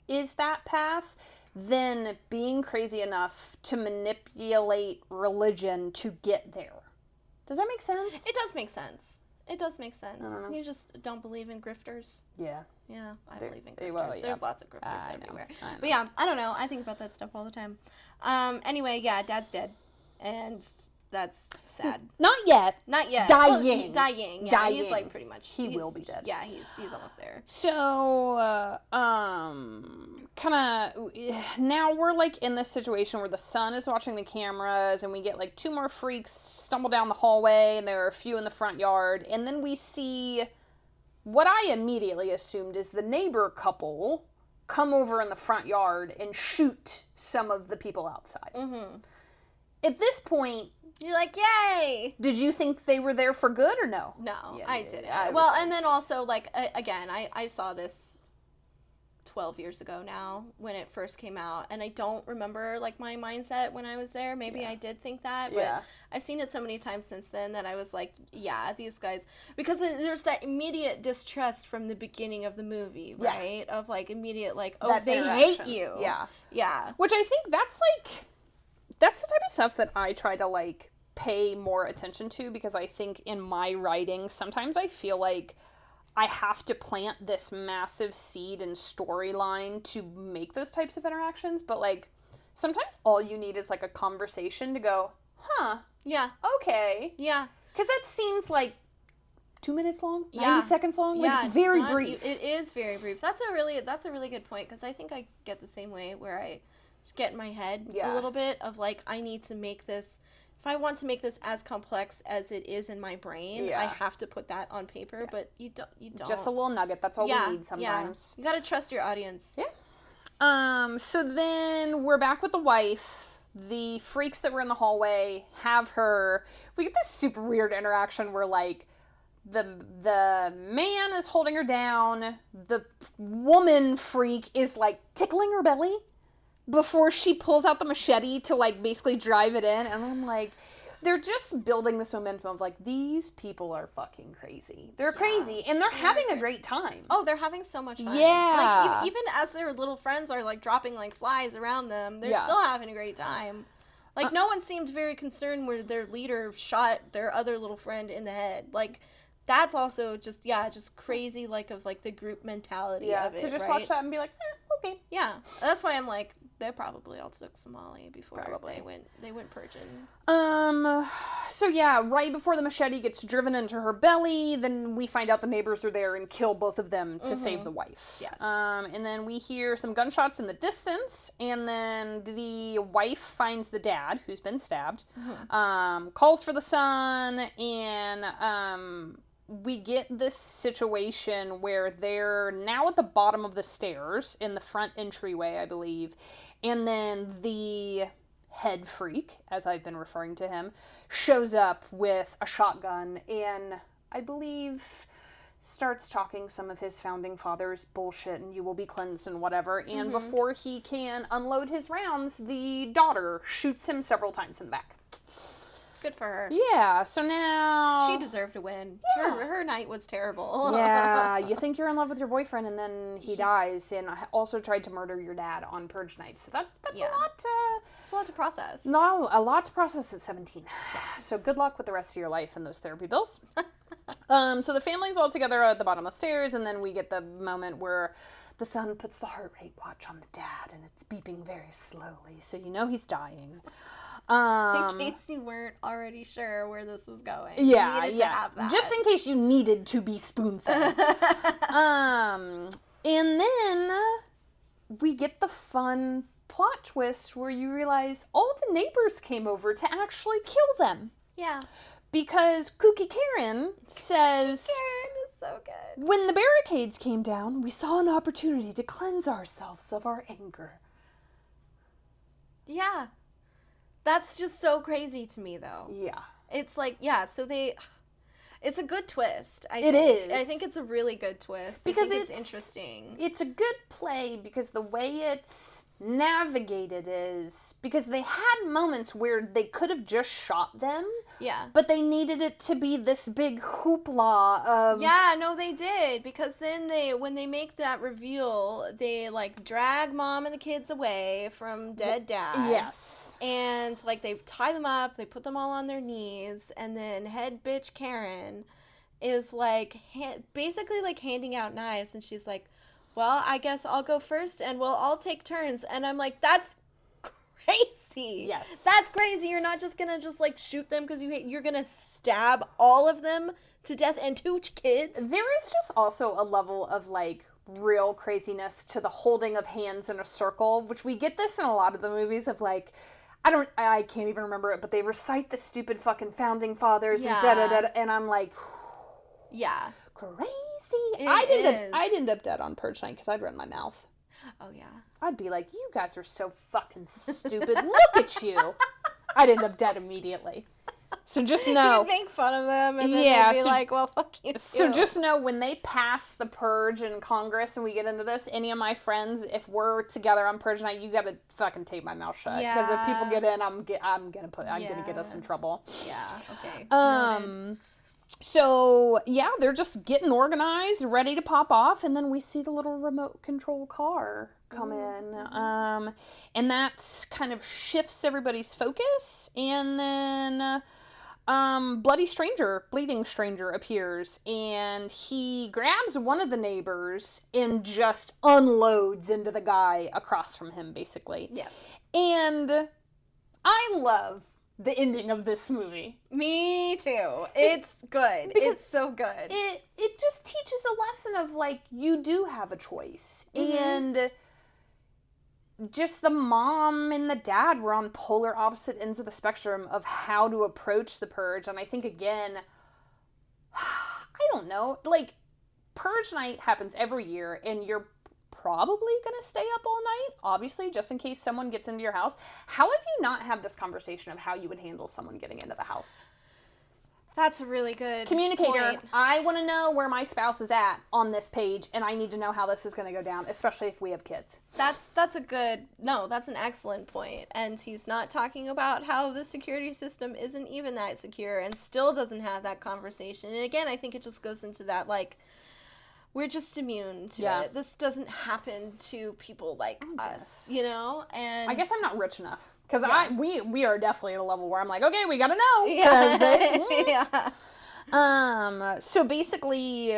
is that path, than being crazy enough to manipulate religion to get there. Does that make sense? It does make sense. It does make sense. I don't know. You just don't believe in grifters. Yeah. Yeah, I believe in grifters. Well, yeah. There's lots of grifters everywhere. I know. But yeah, I don't know. I think about that stuff all the time. Anyway, yeah, Dad's dead. And that's sad. Not yet. Not yet. Dying. Oh, dying. Yeah, Dying. he's like pretty much. He will be dead. Yeah, he's almost there. So, kind of, now we're, like, in this situation where the son is watching the cameras, and we get, like, 2 more freaks stumble down the hallway, and there are a few in the front yard, and then we see what I immediately assumed is the neighbor couple come over in the front yard and shoot some of the people outside. Mm-hmm. At this point, you're like, yay! Did you think they were there for good or no? No, Yeah, I didn't. Well, and then also, like, again, I saw this 12 years ago now when it first came out, and I don't remember, like, my mindset when I was there. Maybe I did think that, but I've seen it so many times since then that I was like, yeah, these guys, because there's that immediate distrust from the beginning of the movie, right? Yeah. Of, like, immediate, like, oh, they hate you. Yeah. Yeah. Which I think that's the type of stuff that I try to, like, pay more attention to, because I think in my writing, sometimes I feel like I have to plant this massive seed and storyline to make those types of interactions, but, like, sometimes all you need is, like, a conversation to go, huh, yeah, okay. Yeah. Because that seems, like, 2 minutes long? 90 seconds long? Like, it's very brief. It is very brief. That's a really good point, because I think I get the same way, where I get in my head a little bit of, like, I need to make this, if I want to make this as complex as it is in my brain, I have to put that on paper, but you don't. Just a little nugget, that's all we need sometimes. You gotta trust your audience. Yeah. So then we're back with the wife. The freaks that were in the hallway have her, we get this super weird interaction where, like, the man is holding her down, the woman freak is, like, tickling her belly before she pulls out the machete to, like, basically drive it in. And I'm like, they're just building this momentum of, like, these people are fucking crazy. They're crazy, and they're having a great time. Oh, they're having so much fun. Yeah. Like, even as their little friends are, like, dropping, like, flies around them, they're still having a great time. Like, no one seemed very concerned where their leader shot their other little friend in the head. Like, that's also just crazy, like, of, like, the group mentality of it, to just right? watch that and be like, okay. Yeah, that's why I'm like, they probably all took Somali before they went purging. So yeah, right before the machete gets driven into her belly, then we find out the neighbors are there and kill both of them to save the wife. Yes. And then we hear some gunshots in the distance, and then the wife finds the dad, who's been stabbed, calls for the son, and, we get this situation where they're now at the bottom of the stairs in the front entryway, I believe, and then the head freak, as I've been referring to him, shows up with a shotgun and, I believe, starts talking some of his founding fathers bullshit and you will be cleansed and whatever, and before he can unload his rounds, the daughter shoots him several times in the back. Good for her. Yeah, so now... She deserved to win. Yeah. Her night was terrible. Yeah, you think you're in love with your boyfriend and then he dies and also tried to murder your dad on Purge night. So that's a lot it's a lot to process. No, a lot to process at 17. So good luck with the rest of your life and those therapy bills. So the family's all together at the bottom of the stairs, and then we get the moment where the son puts the heart rate watch on the dad and it's beeping very slowly, so you know he's dying. In case you weren't already sure where this was going. Yeah, you needed to have that. Just in case you needed to be spoon-fed. And then we get the fun plot twist where you realize all the neighbors came over to actually kill them. Yeah. Because Kooky Karen says... Karen is so good. When the barricades came down, we saw an opportunity to cleanse ourselves of our anger. Yeah. That's just so crazy to me, though. Yeah. It's like, so it's a good twist. It is. I think it's a really good twist. Because it's interesting. It's a good play because the way it's navigated is because they had moments where they could have just shot them. Yeah. But they needed it to be this big hoopla of... Yeah, no, they did. Because then when they make that reveal, they, like, drag mom and the kids away from dead dad. Yes. And, like, they tie them up, they put them all on their knees, and then head bitch Karen is, like, basically, like, handing out knives, and she's like, well, I guess I'll go first, and we'll all take turns. And I'm like, that's crazy. crazy. Yes. That's crazy. You're not just gonna just like shoot them because you hate. You're gonna stab all of them to death and 2 kids. There is just also a level of like real craziness to the holding of hands in a circle, which we get this in a lot of the movies of like, I can't even remember it, but they recite the stupid fucking founding fathers and da-da-da, and I'm like, yeah. crazy. It I'd end up dead on Purge night because I'd run my mouth. Oh, yeah. I'd be like, you guys are so fucking stupid. Look at you. I'd end up dead immediately. So just know. You'd make fun of them and then they'd be like, well, fuck you too. So just know when they pass the Purge in Congress and we get into this, any of my friends, if we're together on Purge night, you gotta fucking tape my mouth shut. Because if people get in, I'm gonna get us in trouble. Yeah, okay. Noted. So, yeah, they're just getting organized, ready to pop off, and then we see the little remote control car come in. And that kind of shifts everybody's focus, and then Bleeding Stranger appears, and he grabs one of the neighbors and just unloads into the guy across from him, basically. Yes. And I love the ending of this movie. Me too. It's good. It's so good. It just teaches a lesson of like, you do have a choice. And just the mom and the dad were on polar opposite ends of the spectrum of how to approach the Purge. And I think, again, I don't know, like, Purge night happens every year, and you're probably gonna stay up all night, obviously, just in case someone gets into your house. How have you not had this conversation of how you would handle someone getting into the house? That's a really good communicator. point. I want to know where my spouse is at on this page, and I need to know how this is going to go down, especially if we have kids. That's an excellent point. And he's not talking about how the security system isn't even that secure and still doesn't have that conversation. And again, I think it just goes into that, like, we're just immune to it. This doesn't happen to people like us, you know? And I guess I'm not rich enough. Because we are definitely at a level where I'm like, okay, we gotta know. So basically,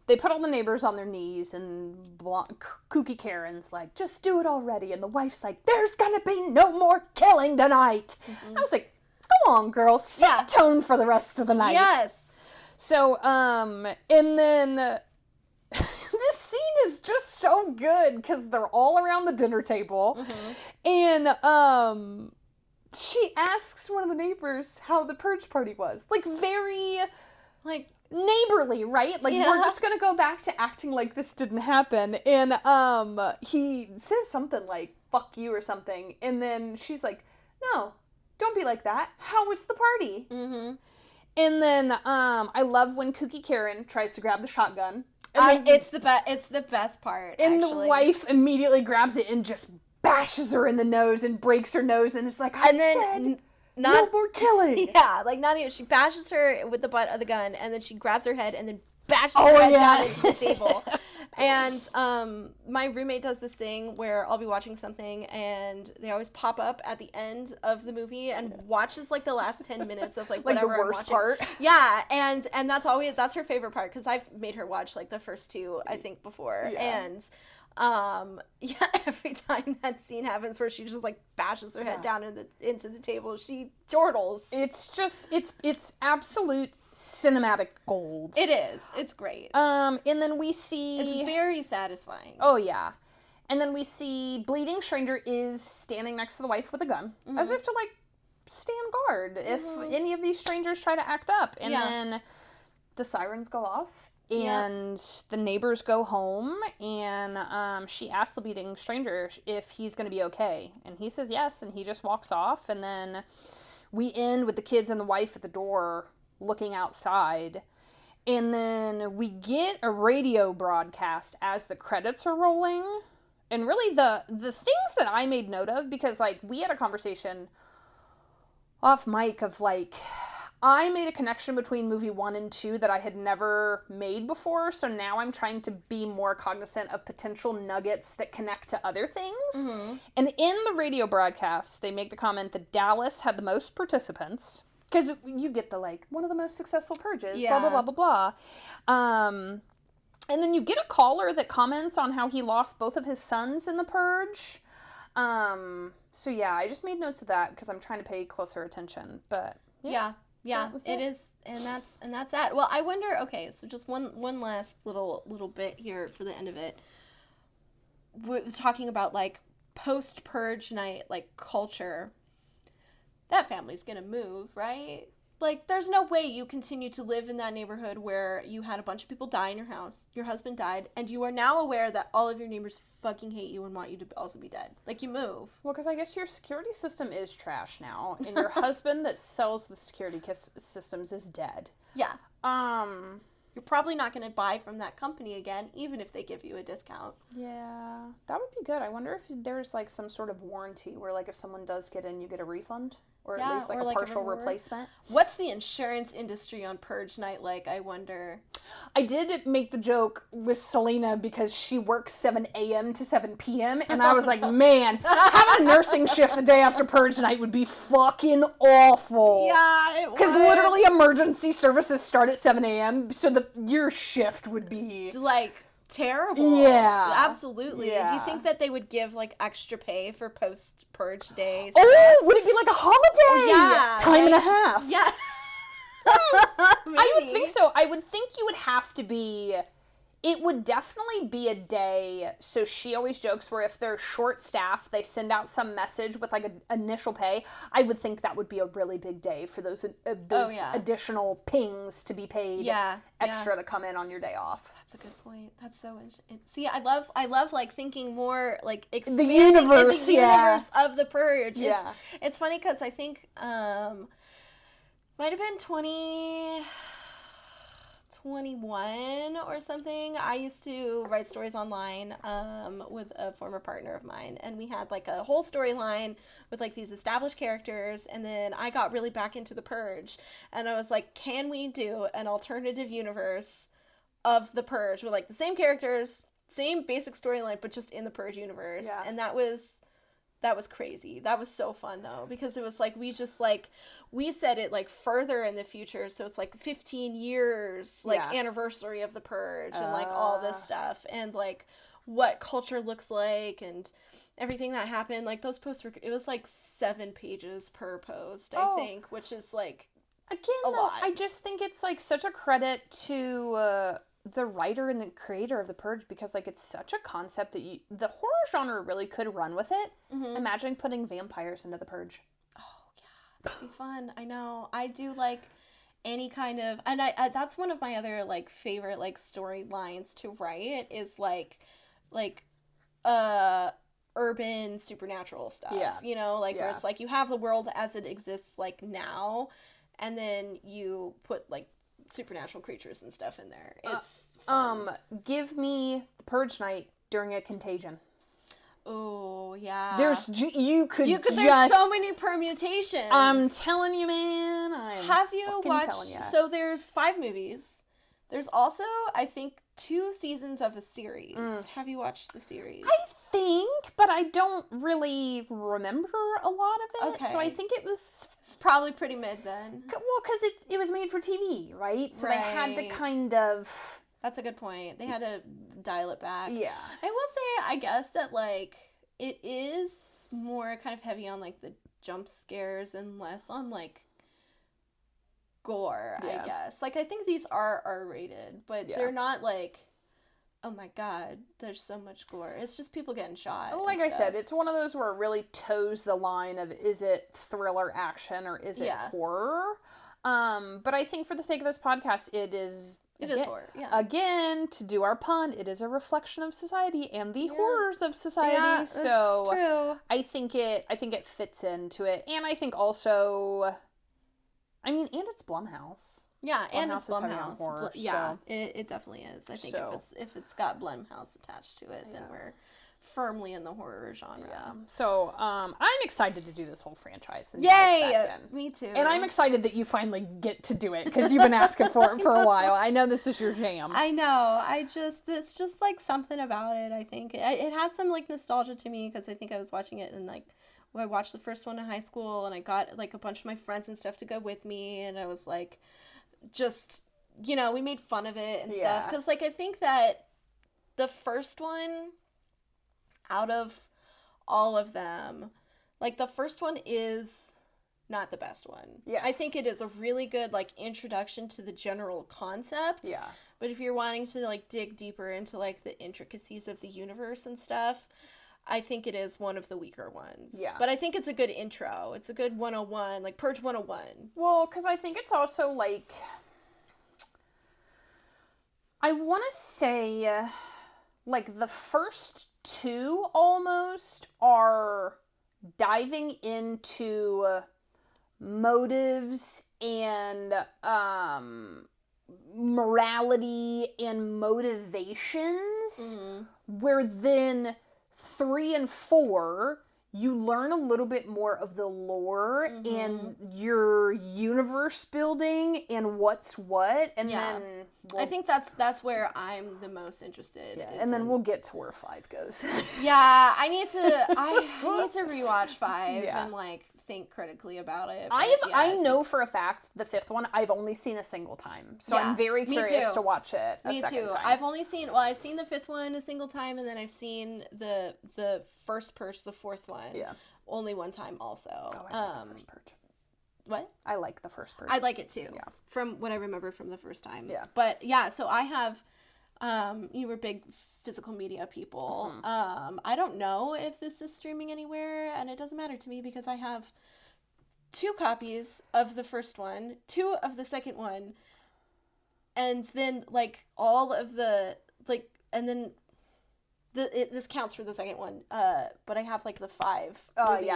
they put all the neighbors on their knees, and kooky Karen's like, just do it already. And the wife's like, there's gonna be no more killing tonight. I was like, go on, girl, set the tone for the rest of the night. Yes. So, and then this scene is just so good because they're all around the dinner table, and she asks one of the neighbors how the Purge party was, like very like neighborly, right? Like we're just gonna go back to acting like this didn't happen. And he says something like "fuck you" or something, and then she's like, "No, don't be like that. How was the party?" And then I love when Kooky Karen tries to grab the shotgun. It's the best part. And the wife immediately grabs it and just bashes her in the nose and breaks her nose, and it's like, no more killing. Yeah, like not even. She bashes her with the butt of the gun, and then she grabs her head and then bashes her head down into the table. And my roommate does this thing where I'll be watching something and they always pop up at the end of the movie and watches like the last 10 minutes of like whatever the worst I'm watching. part. Yeah, and that's her favorite part because I've made her watch like the first two I think before. And every time that scene happens where she just like bashes her head down into the table, she chortles. It's just it's absolute cinematic gold. It is. It's great. And then we see it's very satisfying. Oh yeah. And then we see Bleeding Stranger is standing next to the wife with a gun, as if to like stand guard if any of these strangers try to act up. And then the sirens go off. And the neighbors go home, and she asks the Bleeding Stranger if he's going to be okay. And he says yes, and he just walks off. And then we end with the kids and the wife at the door looking outside. And then we get a radio broadcast as the credits are rolling. And really the things that I made note of, because like we had a conversation off mic of like, I made a connection between movie 1 and 2 that I had never made before, so now I'm trying to be more cognizant of potential nuggets that connect to other things. And in the radio broadcast, they make the comment that Dallas had the most participants, because you get the, like, one of the most successful purges, blah, blah, blah, blah, blah. And then you get a caller that comments on how he lost both of his sons in the Purge. So yeah, I just made notes of that because I'm trying to pay closer attention. But Yeah, it is, and that's that. Well, I wonder. Okay, so just one last little bit here for the end of it. We're talking about like post Purge night, like culture. That family's gonna move, right? Like, there's no way you continue to live in that neighborhood where you had a bunch of people die in your house, your husband died, and you are now aware that all of your neighbors fucking hate you and want you to also be dead. Like, you move. Well, because I guess your security system is trash now, and your husband that sells the security systems is dead. Yeah. You're probably not going to buy from that company again, even if they give you a discount. Yeah, that would be good. I wonder if there's, like, some sort of warranty where, like, if someone does get in, you get a refund? Or at least, like, a partial replacement? What's the insurance industry on Purge night like, I wonder? I did make the joke with Selena because she works 7 a.m. to 7 p.m. And I was like, man, having a nursing shift the day after Purge night would be fucking awful. Yeah, it would. Because literally emergency services start at 7 a.m. So your shift would be... like... terrible. Yeah. Absolutely. Yeah. Do you think that they would give, like, extra pay for post-Purge days? Oh, would it be like a holiday? Yeah. Time and a half. Yeah. I would think so. I would think you would have to be... It would definitely be a day, so she always jokes where if they're short-staffed, they send out some message with, like, an initial pay. I would think that would be a really big day for those additional pings to be paid extra to come in on your day off. That's a good point. That's so interesting. See, I love like, thinking more, like, The universe, the universe of the Purge. Yeah. It's funny because I think, might have been 2021 or something. I used to write stories online with a former partner of mine, and we had like a whole storyline with like these established characters, and then I got really back into the Purge, and I was like, can we do an alternative universe of the Purge with like the same characters, same basic storyline, but just in the Purge universe? Yeah. And that was crazy. That was so fun though, because it was like we set it like further in the future, so it's like 15 years like anniversary of the Purge and like all this stuff, and like what culture looks like and everything that happened. Like those posts were, it was like 7 pages per post, I think, which is like again a lot. I just think it's like such a credit to the writer and the creator of the Purge, because like it's such a concept that the horror genre really could run with it. Imagine putting vampires into the Purge. Oh yeah, that'd be fun. I know. I do like any kind of, and I that's one of my other like favorite like storylines to write is like urban supernatural stuff. Yeah. You know, like where it's like you have the world as it exists like now, and then you put like supernatural creatures and stuff in there. It's give me the Purge night during a Contagion. Oh yeah. There's there's so many permutations. I'm telling you, man. Have you watched? So there's 5 movies. There's also, I think, 2 seasons of a series. Have you watched the series? I think, but I don't really remember a lot of it. Okay. So I think it's probably pretty mid then. Well, because it was made for TV, right? So they had to kind of... That's a good point. They had to dial it back. Yeah. I will say, I guess that, like, it is more kind of heavy on, like, the jump scares and less on, like, gore, I guess. Like, I think these are R-rated, but they're not, like, oh my god, there's so much gore. It's just people getting shot. Like I said, it's one of those where it really toes the line of, is it thriller action or is it horror? But I think for the sake of this podcast, it is horror. Yeah. Again, to do our pun, it is a reflection of society and the horrors of society. Yeah, so true. I think it fits into it, and I think also, I mean, and it's Blumhouse. Yeah, and it's Blumhouse. Horror, so. It definitely is. I think if it's got Blumhouse attached to it, then we're firmly in the horror genre. Yeah. So I'm excited to do this whole franchise. And yay! Me too. And I'm excited that you finally get to do it, because you've been asking for it for a while. I know this is your jam. I know. It's just like something about it. I think it has some like nostalgia to me, because I think I was watching it and like, I watched the first one in high school, and I got like a bunch of my friends and stuff to go with me, and I was like, just, you know, we made fun of it and stuff, because like I think that the first one, out of all of them. Like, the first one is not the best one. Yes. I think it is a really good, like, introduction to the general concept. Yeah. But if you're wanting to, like, dig deeper into, like, the intricacies of the universe and stuff, I think it is one of the weaker ones. Yeah. But I think it's a good intro. It's a good 101, like, Purge 101. Well, because I think it's also, like, I want to say, like, the first two almost are diving into motives and morality and motivations, where then 3 and 4 you learn a little bit more of the lore and your universe building and what's what, and then I think that's where I'm the most interested. yeah, and then we'll get to where 5 goes. Yeah, I need to rewatch 5 Yeah. and like think critically about it. I know for a fact the 5th one I've only seen a single time, so Yeah, I'm very me curious too. to watch it a Me second too. time. I've seen the 5th one a single time, and then I've seen the first Purge, the 4th one, only one time also. Oh, I like the first Purge. What? I like the first Purge. I like it too. Yeah. From what I remember from the first time. Yeah. But yeah, so I have, you were big physical media people. I don't know if this is streaming anywhere, and it doesn't matter to me because I have 2 copies of the first one, 2 of the second one, and then like all of the like, and then this counts for the second one. But I have like the 5 movie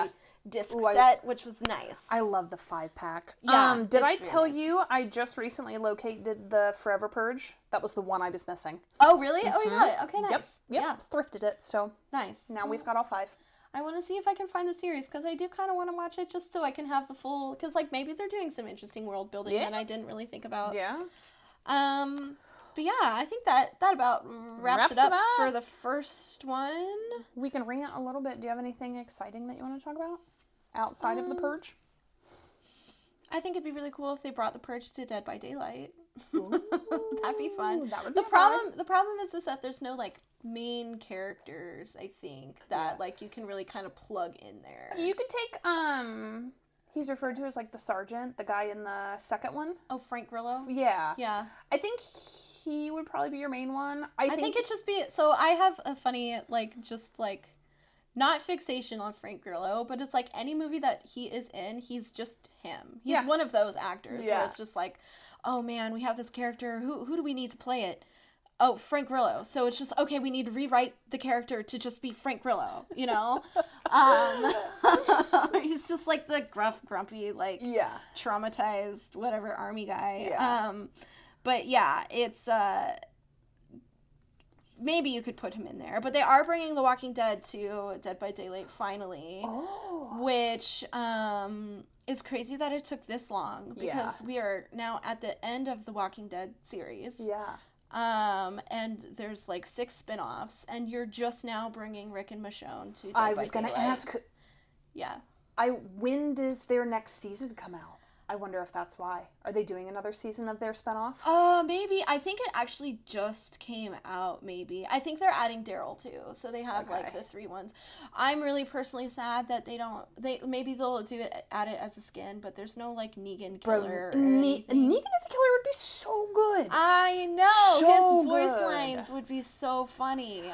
disc set, which was nice. I love the 5-pack. Yeah, did I it's tell really nice. you I just recently located the Forever Purge? That was the one I was missing. Oh really? Oh, you got it. Okay, nice. Yep. Yeah, Thrifted it, so nice. now we've got all 5. I want to see if I can find the series because I do kind of want to watch it just so I can have the full. Because like maybe they're doing some interesting world building that I didn't really think about. Yeah. But yeah, I think that about wraps it up for the first one. We can rant a little bit. Do you have anything exciting that you want to talk about outside of the Purge? I think it'd be really cool if they brought the Purge to Dead by Daylight. That'd be fun. That would be The problem is that there's no like main characters, I think, that like you can really kind of plug in there. You could take he's referred to as like the sergeant, the guy in the second one. Oh, Frank Grillo? Yeah. Yeah. I think he would probably be your main one. I think it just be so I have a funny like just like not fixation on Frank Grillo, but it's like any movie that he is in, he's just him. He's one of those actors where it's just like, oh man, we have this character. Who do we need to play it? Oh, Frank Grillo. So it's just, okay, we need to rewrite the character to just be Frank Grillo, you know? He's just like the gruff, grumpy, like traumatized, whatever, army guy. Yeah. But yeah, it's, maybe you could put him in there. But they are bringing The Walking Dead to Dead by Daylight finally. Oh. Which, is crazy that it took this long because we are now at the end of the Walking Dead series. Yeah. And there's like 6 spin-offs, and you're just now bringing Rick and Michonne to Dead I by was going to Daylight. ask. Yeah. When does their next season come out? I wonder if that's why. Are they doing another season of their spinoff? Maybe. I think it actually just came out, maybe. I think they're adding Daryl too, so they have like the 3 ones. I'm really personally sad that maybe they'll add it as a skin, but there's no like Negan killer or anything. Negan as a killer would be so good. I know. So His voice good. lines would be so funny.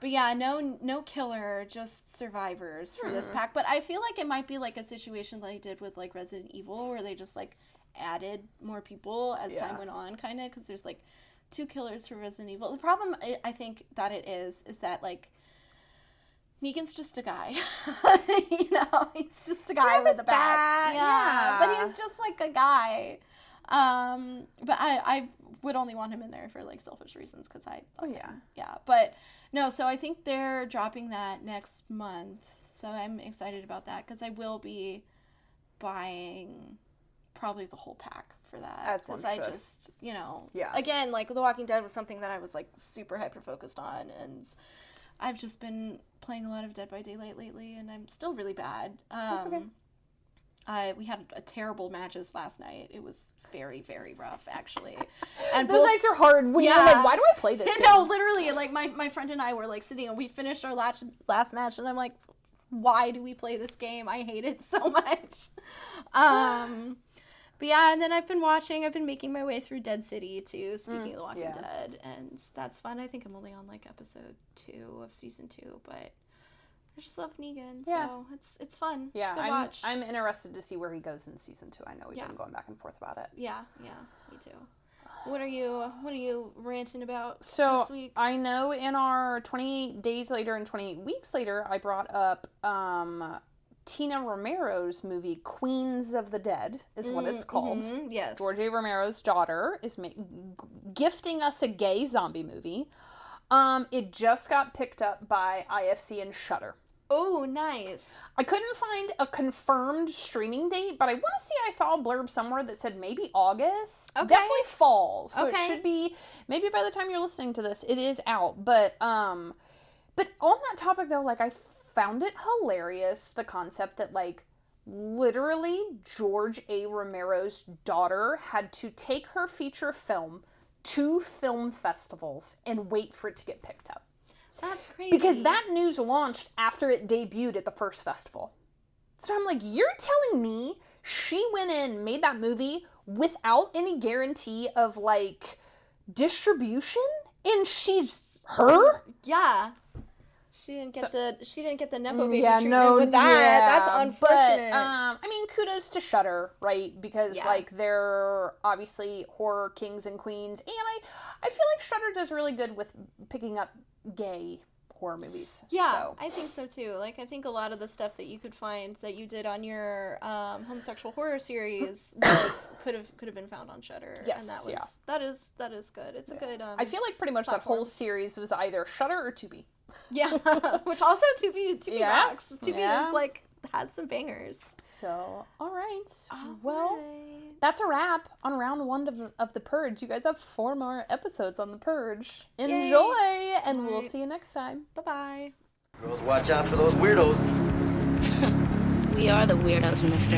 But yeah, no killer, just survivors for this pack. But I feel like it might be like a situation like I did with like Resident Evil, where they just like added more people as time went on, kind of, because there's like 2 killers for Resident Evil. The problem I think that it is that like Negan's just a guy. You know, he's just a guy with a bat. Yeah, but he's just like a guy. But I would only want him in there for like selfish reasons because yeah. But no, so I think they're dropping that next month. So I'm excited about that because I will be buying probably the whole pack for that. As one should. I just, you know, again, like The Walking Dead was something that I was like super hyper focused on, and I've just been playing a lot of Dead by Daylight lately, and I'm still really bad. That's okay. We had a terrible matches last night. It was very, very rough, actually. And Those nights are hard when you're like, why do I play this game? No, literally, like, my friend and I were, like, sitting, and we finished our last match, and I'm like, why do we play this game? I hate it so much. But yeah, and then I've been making my way through Dead City, too, speaking of The Walking Dead, and that's fun. I think I'm only on, like, episode 2 of season 2, but I just love Negan, so it's fun. Yeah, it's a good watch. I'm interested to see where he goes in season 2. I know we've been going back and forth about it. Yeah, me too. What are you ranting about this week? I know in our 28 days later and 28 weeks later, I brought up Tina Romero's movie Queens of the Dead is what it's called. Mm-hmm, yes. George A. Romero's daughter is gifting us a gay zombie movie. It just got picked up by IFC and Shudder. Oh, nice. I couldn't find a confirmed streaming date, but I want to say I saw a blurb somewhere that said maybe August. Okay. Definitely fall. So Okay. it should be, maybe by the time you're listening to this, it is out. But on that topic though, like I found it hilarious, the concept that like literally George A. Romero's daughter had to take her feature film to film festivals and wait for it to get picked up. That's crazy. Because that news launched after it debuted at the first festival. So I'm like, you're telling me she went in, made that movie without any guarantee of like distribution? And she's her? Yeah. She didn't get the Nepo baby Yeah, treatment no, with that. yeah, That's unfortunate. But, I mean, kudos to Shudder, right? Because, like, they're obviously horror kings and queens. And I feel like Shudder does really good with picking up gay horror movies. Yeah, So. I think so too. Like, I think a lot of the stuff that you could find that you did on your homosexual horror series could have been found on Shudder. Yes, and that is good. It's a good. I feel like pretty much platform. that whole series was either Shudder or Tubi. Yeah, which also Tubi rocks. Tubi is like has some bangers. So, all right. Well, that's a wrap on round 1 of The Purge. You guys have 4 more episodes on The Purge. Enjoy, and we'll see you next time. Bye-bye. Girls, watch out for those weirdos. We are the weirdos, mister.